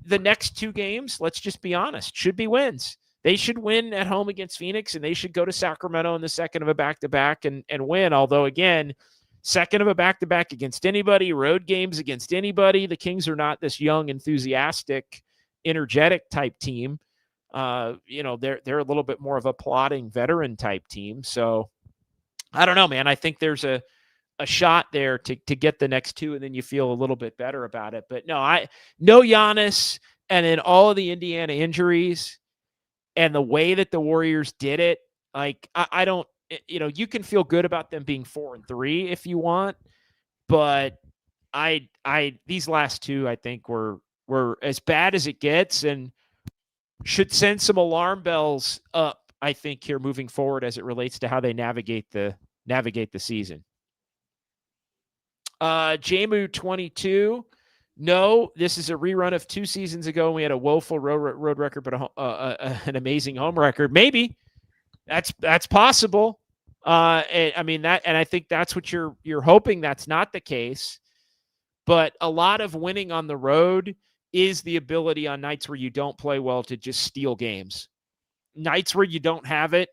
the next 2 games, let's just be honest, should be wins. They should win at home against Phoenix, and they should go to Sacramento in the second of a back-to-back and win. Although, again, second of a back-to-back against anybody, road games against anybody. The Kings are not this young, enthusiastic, energetic type team. They're a little bit more of a plodding veteran type team. So I don't know, man. I think there's a shot there to get the next 2, and then you feel a little bit better about it. But no Giannis, and then all of the Indiana injuries and the way that the Warriors did it. Like, I don't, you can feel good about them being 4-3 if you want, but these last 2, I think were as bad as it gets, and should send some alarm bells up I think, here moving forward as it relates to how they navigate the season. JMU22. No, this is a rerun of 2 seasons ago. We had a woeful road record, but an amazing home record. Maybe that's possible. And I think that's what you're hoping. That's not the case. But a lot of winning on the road is the ability on nights where you don't play well to just steal games. Nights where you don't have it,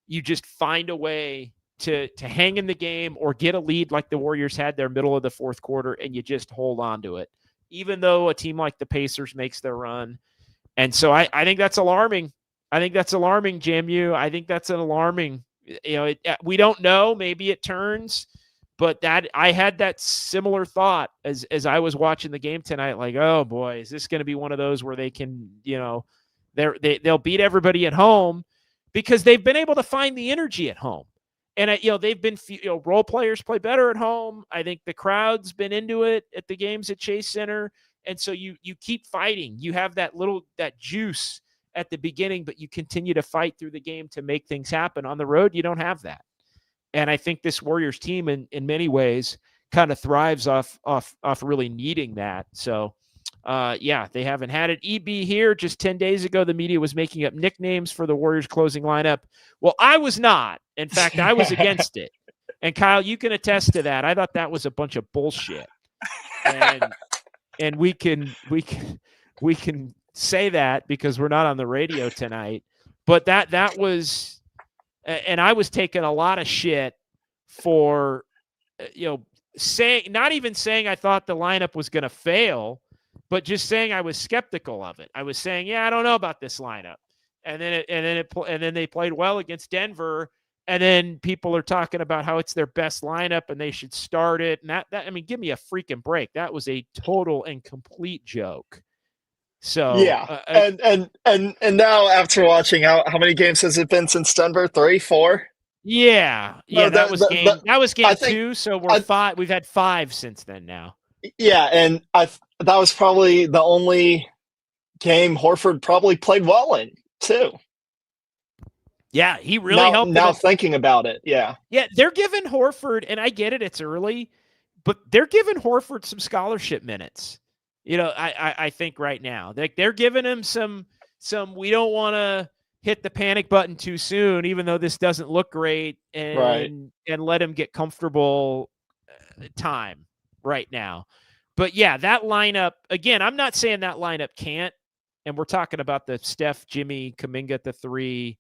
you just find a way to hang in the game or get a lead like the Warriors had their middle of the fourth quarter, and you just hold on to it, even though a team like the Pacers makes their run. And so I think that's alarming. I think that's alarming, JMU. I think that's an alarming. We don't know. Maybe it turns. But that I had that similar thought as I was watching the game tonight, like, oh boy, is this going to be one of those where they can, they'll beat everybody at home because they've been able to find the energy at home. And they've been, role players play better at home. I think the crowd's been into it at the games at Chase Center. And so you keep fighting. You have that juice at the beginning, but you continue to fight through the game to make things happen. On the road, you don't have that. And I think this Warriors team in many ways kind of thrives off really needing that. So, they haven't had it. EB here just 10 days ago, the media was making up nicknames for the Warriors closing lineup. Well, I was not. In fact, I was against it. And Kyle, you can attest to that. I thought that was a bunch of bullshit. And we can say that because we're not on the radio tonight. But that was. And I was taking a lot of shit for, not even saying I thought the lineup was going to fail, but just saying I was skeptical of it. I was saying, yeah, I don't know about this lineup. And then they played well against Denver. And then people are talking about how it's their best lineup and they should start it. And that give me a freaking break. That was a total and complete joke. So yeah, and now after watching how many games has it been since Denver? 3, 4? Yeah. No, that was game 2. So we're 5. We've had 5 since then now. Yeah, and that was probably the only game Horford probably played well in too. Yeah, he really helped. Now thinking about it, yeah, they're giving Horford, and I get it, it's early, but they're giving Horford some scholarship minutes. I think right now they're giving him some. We don't want to hit the panic button too soon, even though this doesn't look great, and let him get comfortable time right now. But yeah, that lineup again. I'm not saying that lineup can't, and we're talking about the Steph, Jimmy, Kuminga at the 3,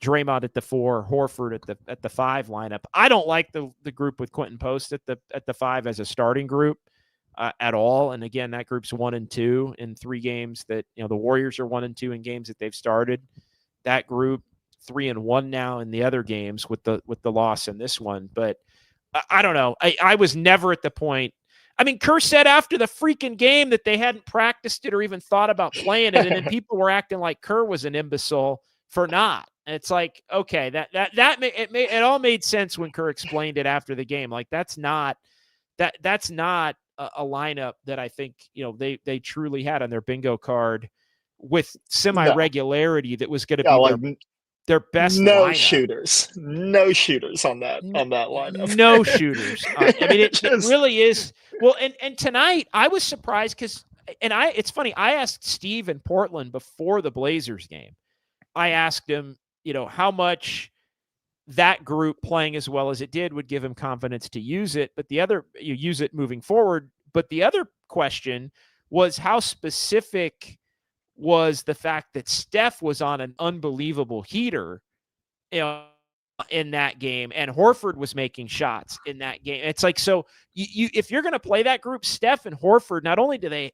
Draymond at the 4, Horford at the 5 lineup. I don't like the group with Quentin Post at the 5 as a starting group. At all. And again, that group's 1-2 in 3 games that, the Warriors are 1-2 in games that they've started. That group 3-1 now in the other games with the loss in this one. But I don't know. I was never at the point. I mean, Kerr said after the freaking game that they hadn't practiced it or even thought about playing it. And then people were acting like Kerr was an imbecile for not. And it's like, okay, it all made sense when Kerr explained it after the game. Like that's not a lineup that I think, they truly had on their bingo card with semi-regularity that was going to be their best no lineup. No shooters on that lineup. No shooters. It really is. Well, and tonight I was surprised because it's funny, I asked Steve in Portland before the Blazers game. I asked him, how much that group playing as well as it did would give him confidence to use it, but you use it moving forward. But the other question was how specific was the fact that Steph was on an unbelievable heater, in that game, and Horford was making shots in that game. It's like, so you if you're going to play that group, Steph and Horford, not only do they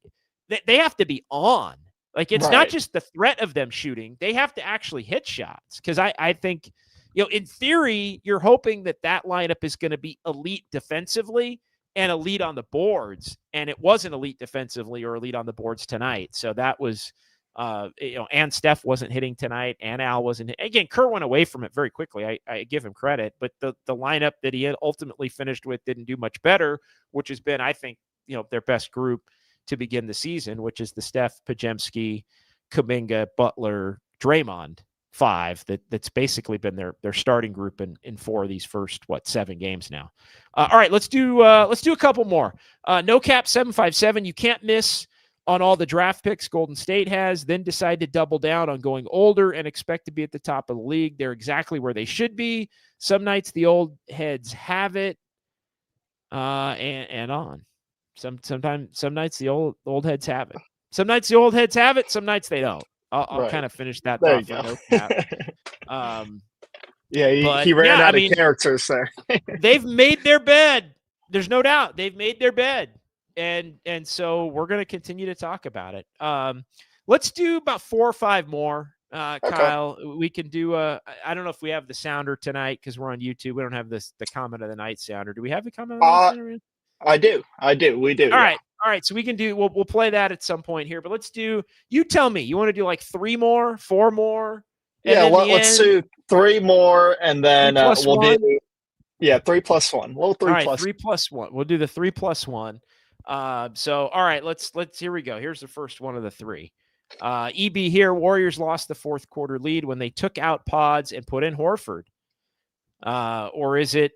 have to be on, like it's not just the threat of them shooting, they have to actually hit shots. Because I think, in theory, you're hoping that lineup is going to be elite defensively and elite on the boards. And it wasn't elite defensively or elite on the boards tonight. So that was, and Steph wasn't hitting tonight, and Al wasn't. Again, Kerr went away from it very quickly. I give him credit, but the lineup that he had ultimately finished with didn't do much better, which has been, I think, their best group to begin the season, which is the Steph, Podziemski, Kuminga, Butler, Draymond 5 that's basically been their starting group in 4 of these first 7 games now. All right, let's do a couple more. No Cap 757. You can't miss on all the draft picks Golden State has, then decide to double down on going older and expect to be at the top of the league. They're exactly where they should be. Some nights the old heads have it, and on. Some nights the old heads have it. Some nights the old heads have it. Some nights they don't. I'll kind of finish that There off you with go. No Cap. He ran out of characters there. They've made their bed. There's no doubt they've made their bed. And so we're going to continue to talk about it. Let's do about 4 or 5 more. Okay. Kyle, we can do I don't know if we have the sounder tonight because we're on YouTube. We don't have the comment of the night sounder. Do we have the comment of the night sounder? I do. We do. All right. So we can do. We'll play that at some point here. But let's do. You tell me. You want to do like 3 more, 4 more? Yeah. Let's do 3 more, and then we'll do. Yeah, 3 plus 1. Well, 3 right, plus 3 plus 1. We'll do the 3 plus 1. So all right, let's here we go. Here's the first one of the 3. EB here. Warriors lost the 4th quarter lead when they took out Pods and put in Horford. Or is it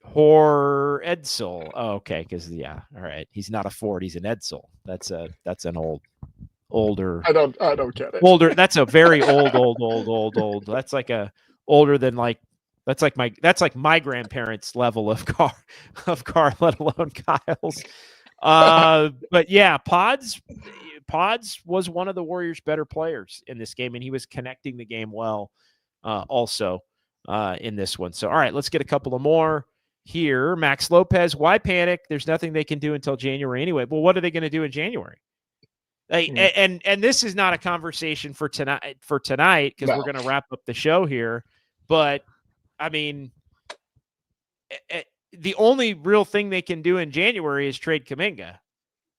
Edsel? Oh, okay, because all right. He's not a Ford, he's an Edsel. That's an older. I don't get it. Older. That's a very old. That's like a older than like. That's like my grandparents' level of car, let alone Kyle's. But yeah, Pods was one of the Warriors' better players in this game, and he was connecting the game well, also in this one. So all right, let's get a couple of more here. Max Lopez, why panic? There's nothing they can do until January anyway. Well, what are they going to do in January? And this is not a conversation for tonight because we're going to wrap up the show here, but. I mean, the only real thing they can do in January is trade Kuminga.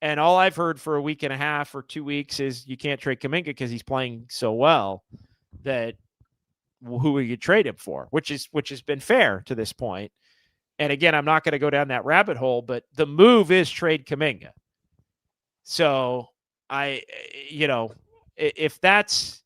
And all I've heard for a week and a half or 2 weeks is you can't trade Kuminga because he's playing so well that who would you trade him for, which has been fair to this point. And again, I'm not going to go down that rabbit hole, but the move is trade Kuminga. So if that's,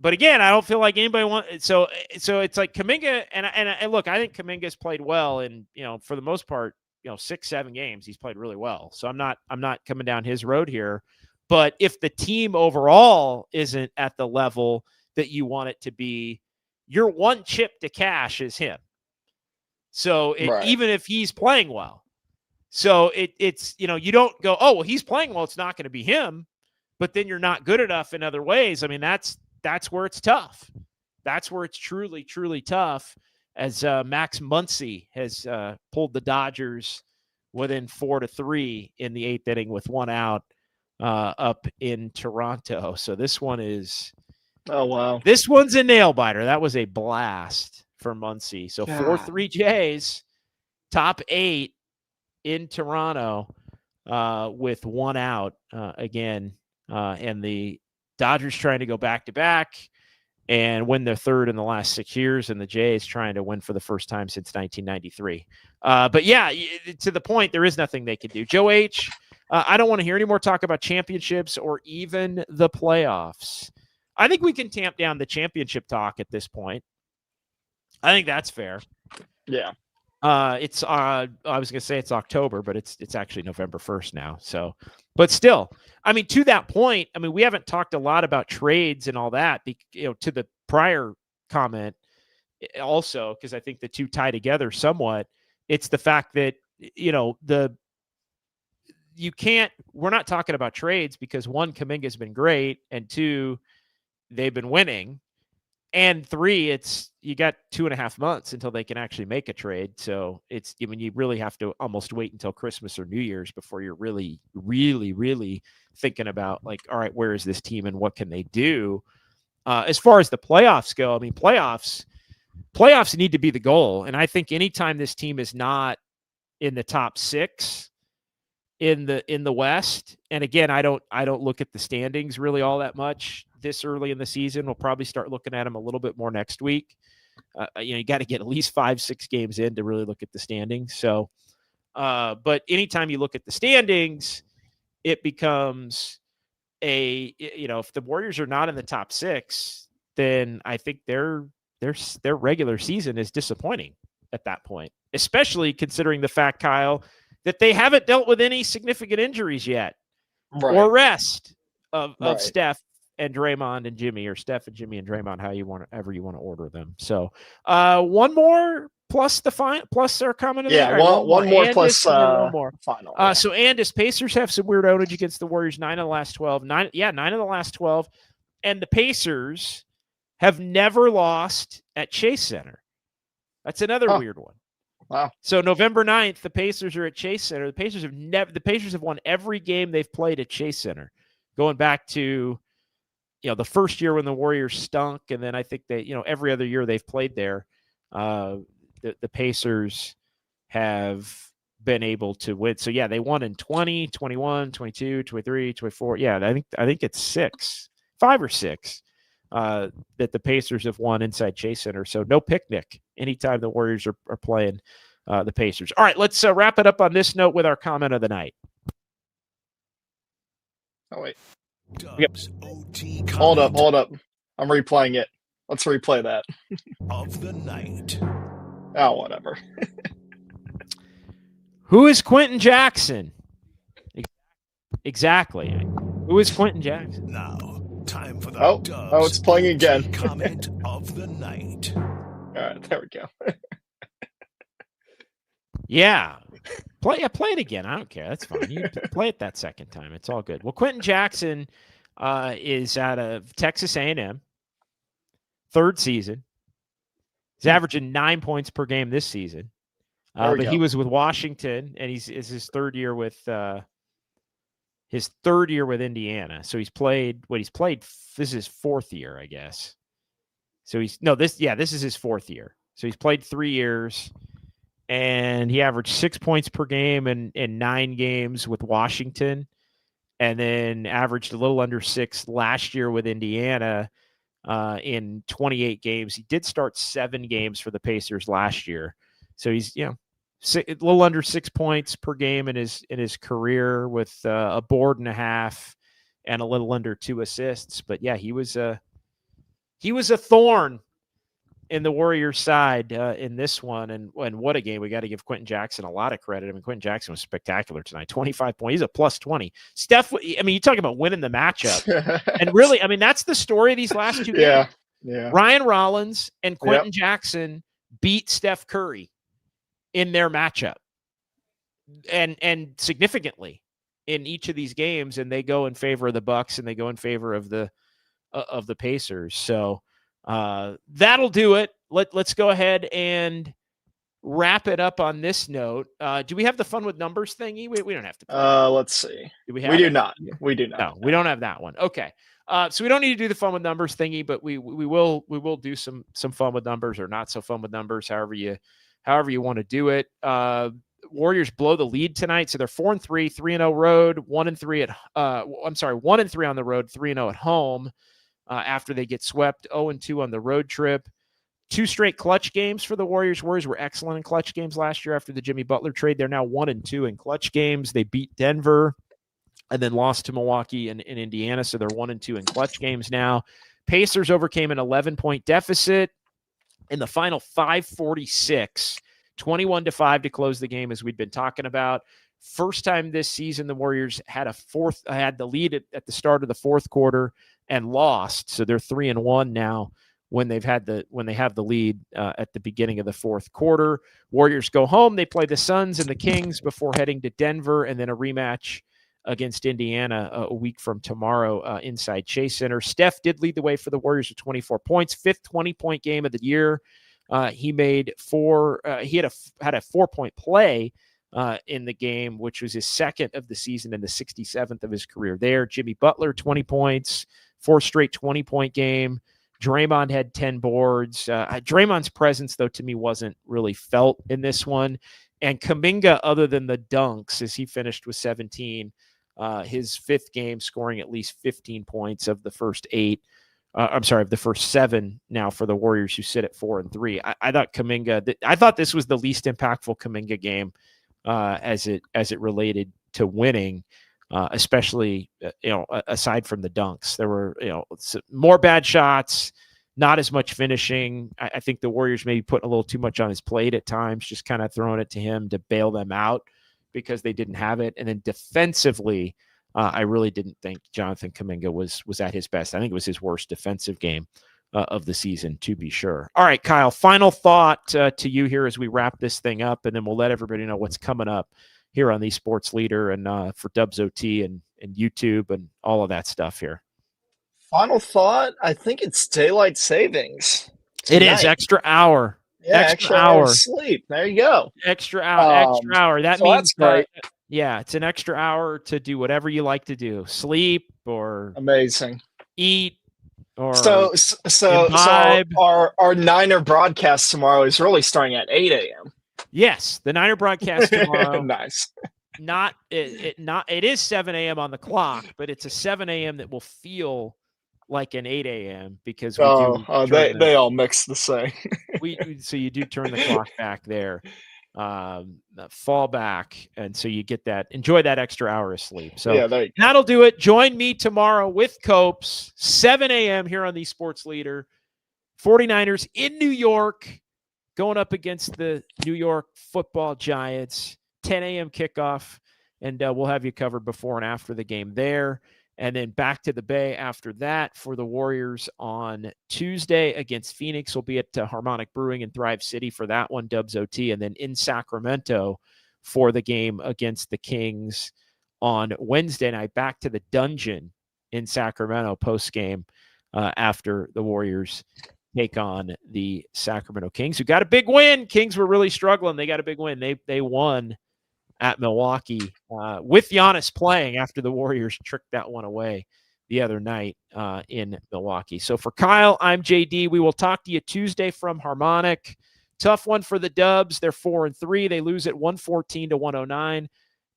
but again, I don't feel like anybody wants. So it's like Kuminga, and look, I think Kuminga's played well, and for the most part, 6-7 games he's played really well. So I'm not coming down his road here. But if the team overall isn't at the level that you want it to be, your one chip to cash is him. So even if he's playing well, so it's you don't go, oh well, he's playing well, it's not going to be him, but then you're not good enough in other ways. I mean that's where it's tough. That's where it's truly, truly tough, as Max Muncy has pulled the Dodgers within 4-3 in the 8th inning with 1 out up in Toronto. So this one is – oh, wow. This one's a nail-biter. That was a blast for Muncy. So 4-3 Jays, top 8 in Toronto with 1 out again. And the Dodgers trying to go back-to-back and win their 3rd in the last 6 years, and the Jays trying to win for the first time since 1993. But yeah, to the point, there is nothing they can do. Joe H., I don't want to hear any more talk about championships or even the playoffs. I think we can tamp down the championship talk at this point. I think that's fair. Yeah. It's I was going to say it's October, but it's actually November 1st now. So, but still, I mean, to that point, I mean, we haven't talked a lot about trades and all that, to the prior comment also, because I think the two tie together somewhat. It's the fact that, we're not talking about trades because 1, Kuminga's been great, and 2, they've been winning. And 3, it's you got 2.5 months until they can actually make a trade. So you really have to almost wait until Christmas or New Year's before you're really, really, really thinking about like, all right, where is this team and what can they do? As far as the playoffs go, I mean, playoffs need to be the goal. And I think anytime this team is not in the top 6 in the West, and again, I don't look at the standings really all that much this early in the season. We'll probably start looking at them a little bit more next week. You got to get at least 5-6 games in to really look at the standings. So, but anytime you look at the standings, it becomes if the Warriors are not in the top 6, then I think their regular season is disappointing at that point, especially considering the fact, Kyle, that they haven't dealt with any significant injuries yet or rest of Steph and Draymond and Jimmy, or Steph and Jimmy and Draymond, however you want to order them. So one more plus plus our comment of the night. One more Andis, plus one more. Final. So Andis, Pacers have some weird ownage against the Warriors, 9 of the last 12. 9 of the last 12. And the Pacers have never lost at Chase Center. That's another weird one. Wow. So November 9th, the Pacers are at Chase Center. The Pacers have won every game they've played at Chase Center, going back to the first year when the Warriors stunk, and then I think they every other year they've played there. The Pacers have been able to win. So yeah, they won in 20, 21, 22, 23, 24. Yeah, I think it's 5 or 6 that the Pacers have won inside Chase Center. So no picnic anytime the Warriors are playing the Pacers. All right, let's wrap it up on this note with our comment of the night. Oh wait. Dubs OT Hold up. I'm replaying it. Let's replay that. Of the night. Oh, whatever. Who is Quentin Jackson? Exactly. Who is Quentin Jackson? Now, time for the Dubs it's playing again. Comment of the night. All right, there we go. Yeah. Play it again. I don't care. That's fine. You play it that second time. It's all good. Well, Quentin Jackson is out of Texas A&M, 3rd season. He's averaging 9 points per game this season. But he was with Washington, and it's his third year with Indiana. So he's played. This is his 4th year, I guess. So this is his 4th year. So he's played 3 years. And he averaged 6 points per game in 9 games with Washington, and then averaged a little under 6 last year with Indiana in 28 games. He did start 7 games for the Pacers last year. So he's, a little under 6 points per game in his career, with a board and a half and a little under 2 assists. But yeah, he was a thorn in the Warriors side in this one. And what a game. We got to give Quentin Jackson a lot of credit. I mean, Quentin Jackson was spectacular tonight. 25 points. He's a plus 20. Steph, you talk about winning the matchup. And really, that's the story of these last 2 games. Yeah. Ryan Rollins and Quentin Jackson beat Steph Curry in their matchup. And significantly in each of these games. And they go in favor of the Bucks, and they go in favor of the Pacers. So that'll do it. Let's go ahead and wrap it up on this note. Do we have the fun with numbers thingy? We don't have to. Let's see. We do not. We do not. No, we don't have that one. Okay. So we don't need to do the fun with numbers thingy, but we will do some fun with numbers, or not so fun with numbers, however you want to do it. Warriors blow the lead tonight, so they're 4-3, 3-0 road, 1-3 1-3 on the road, 3-0 at home. After they get swept, 0-2 on the road trip. 2 straight clutch games for the Warriors. Warriors were excellent in clutch games last year after the Jimmy Butler trade. They're now 1-2 in clutch games. They beat Denver and then lost to Milwaukee and Indiana, so they're 1-2 in clutch games now. Pacers overcame an 11-point deficit in the final 5:46, 21-5 to close the game, as we'd been talking about. First time this season the Warriors had the lead at the start of the 4th quarter and lost. So they're 3-1 now when they have the lead at the beginning of the 4th quarter. Warriors go home. They play the Suns and the Kings before heading to Denver, and then a rematch against Indiana a week from tomorrow inside Chase Center. Steph did lead the way for the Warriors with 24 points, 5th 20-point game of the year. He made 4. He had a 4-point play in the game, which was his 2nd of the season and the 67th of his career there. Jimmy Butler, 20 points, 4 straight 20-point game. Draymond had 10 boards. Draymond's presence, though, to me wasn't really felt in this one. And Kuminga, other than the dunks, as he finished with 17, his 5th game scoring at least 15 points of the first 8. Of the first 7 now for the Warriors, who sit at 4-3. I thought Kuminga, I thought this was the least impactful Kuminga game as it related to winning, especially aside from the dunks. There were more bad shots, not as much finishing. I think the Warriors maybe putting a little too much on his plate at times, just kind of throwing it to him to bail them out because they didn't have it. And then defensively, I really didn't think Jonathan Kuminga was at his best. I think it was his worst defensive game of the season, to be sure. All right, Kyle, final thought to you here as we wrap this thing up, and then we'll let everybody know what's coming up here on the Sports Leader and for Dubs OT and YouTube and all of that stuff here. Final thought, I think it's daylight savings tonight. It is extra hour. Yeah, extra hour of sleep. There you go. Extra hour. That so means that's great. Yeah, it's an extra hour to do whatever you like to do. Sleep or amazing. Eat or so our Niner broadcast tomorrow is really starting at 8 a.m. Yes, the Niner broadcast tomorrow. Nice. It is 7 a.m. on the clock, but it's a 7 a.m. that will feel like an 8 a.m. because they all mix the same. So you do turn the clock back there, fall back, and so you get that. Enjoy that extra hour of sleep. So that'll do it. Join me tomorrow with Copes, 7 a.m. here on the Sports Leader. 49ers in New York, going up against the New York Football Giants. 10 a.m. kickoff, and we'll have you covered before and after the game there. And then back to the Bay after that for the Warriors on Tuesday against Phoenix. We'll be at Harmonic Brewing in Thrive City for that one, Dubs OT. And then in Sacramento for the game against the Kings on Wednesday night. Back to the Dungeon in Sacramento post-game after the Warriors take on the Sacramento Kings, who got a big win. Kings were really struggling. They got a big win. They won at Milwaukee with Giannis playing after the Warriors tricked that one away the other night in Milwaukee. So for Kyle, I'm JD. We will talk to you Tuesday from Harmonic. Tough one for the Dubs. They're 4-3. They lose at 114-109.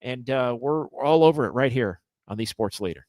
And we're all over it right here on the Sports Leader.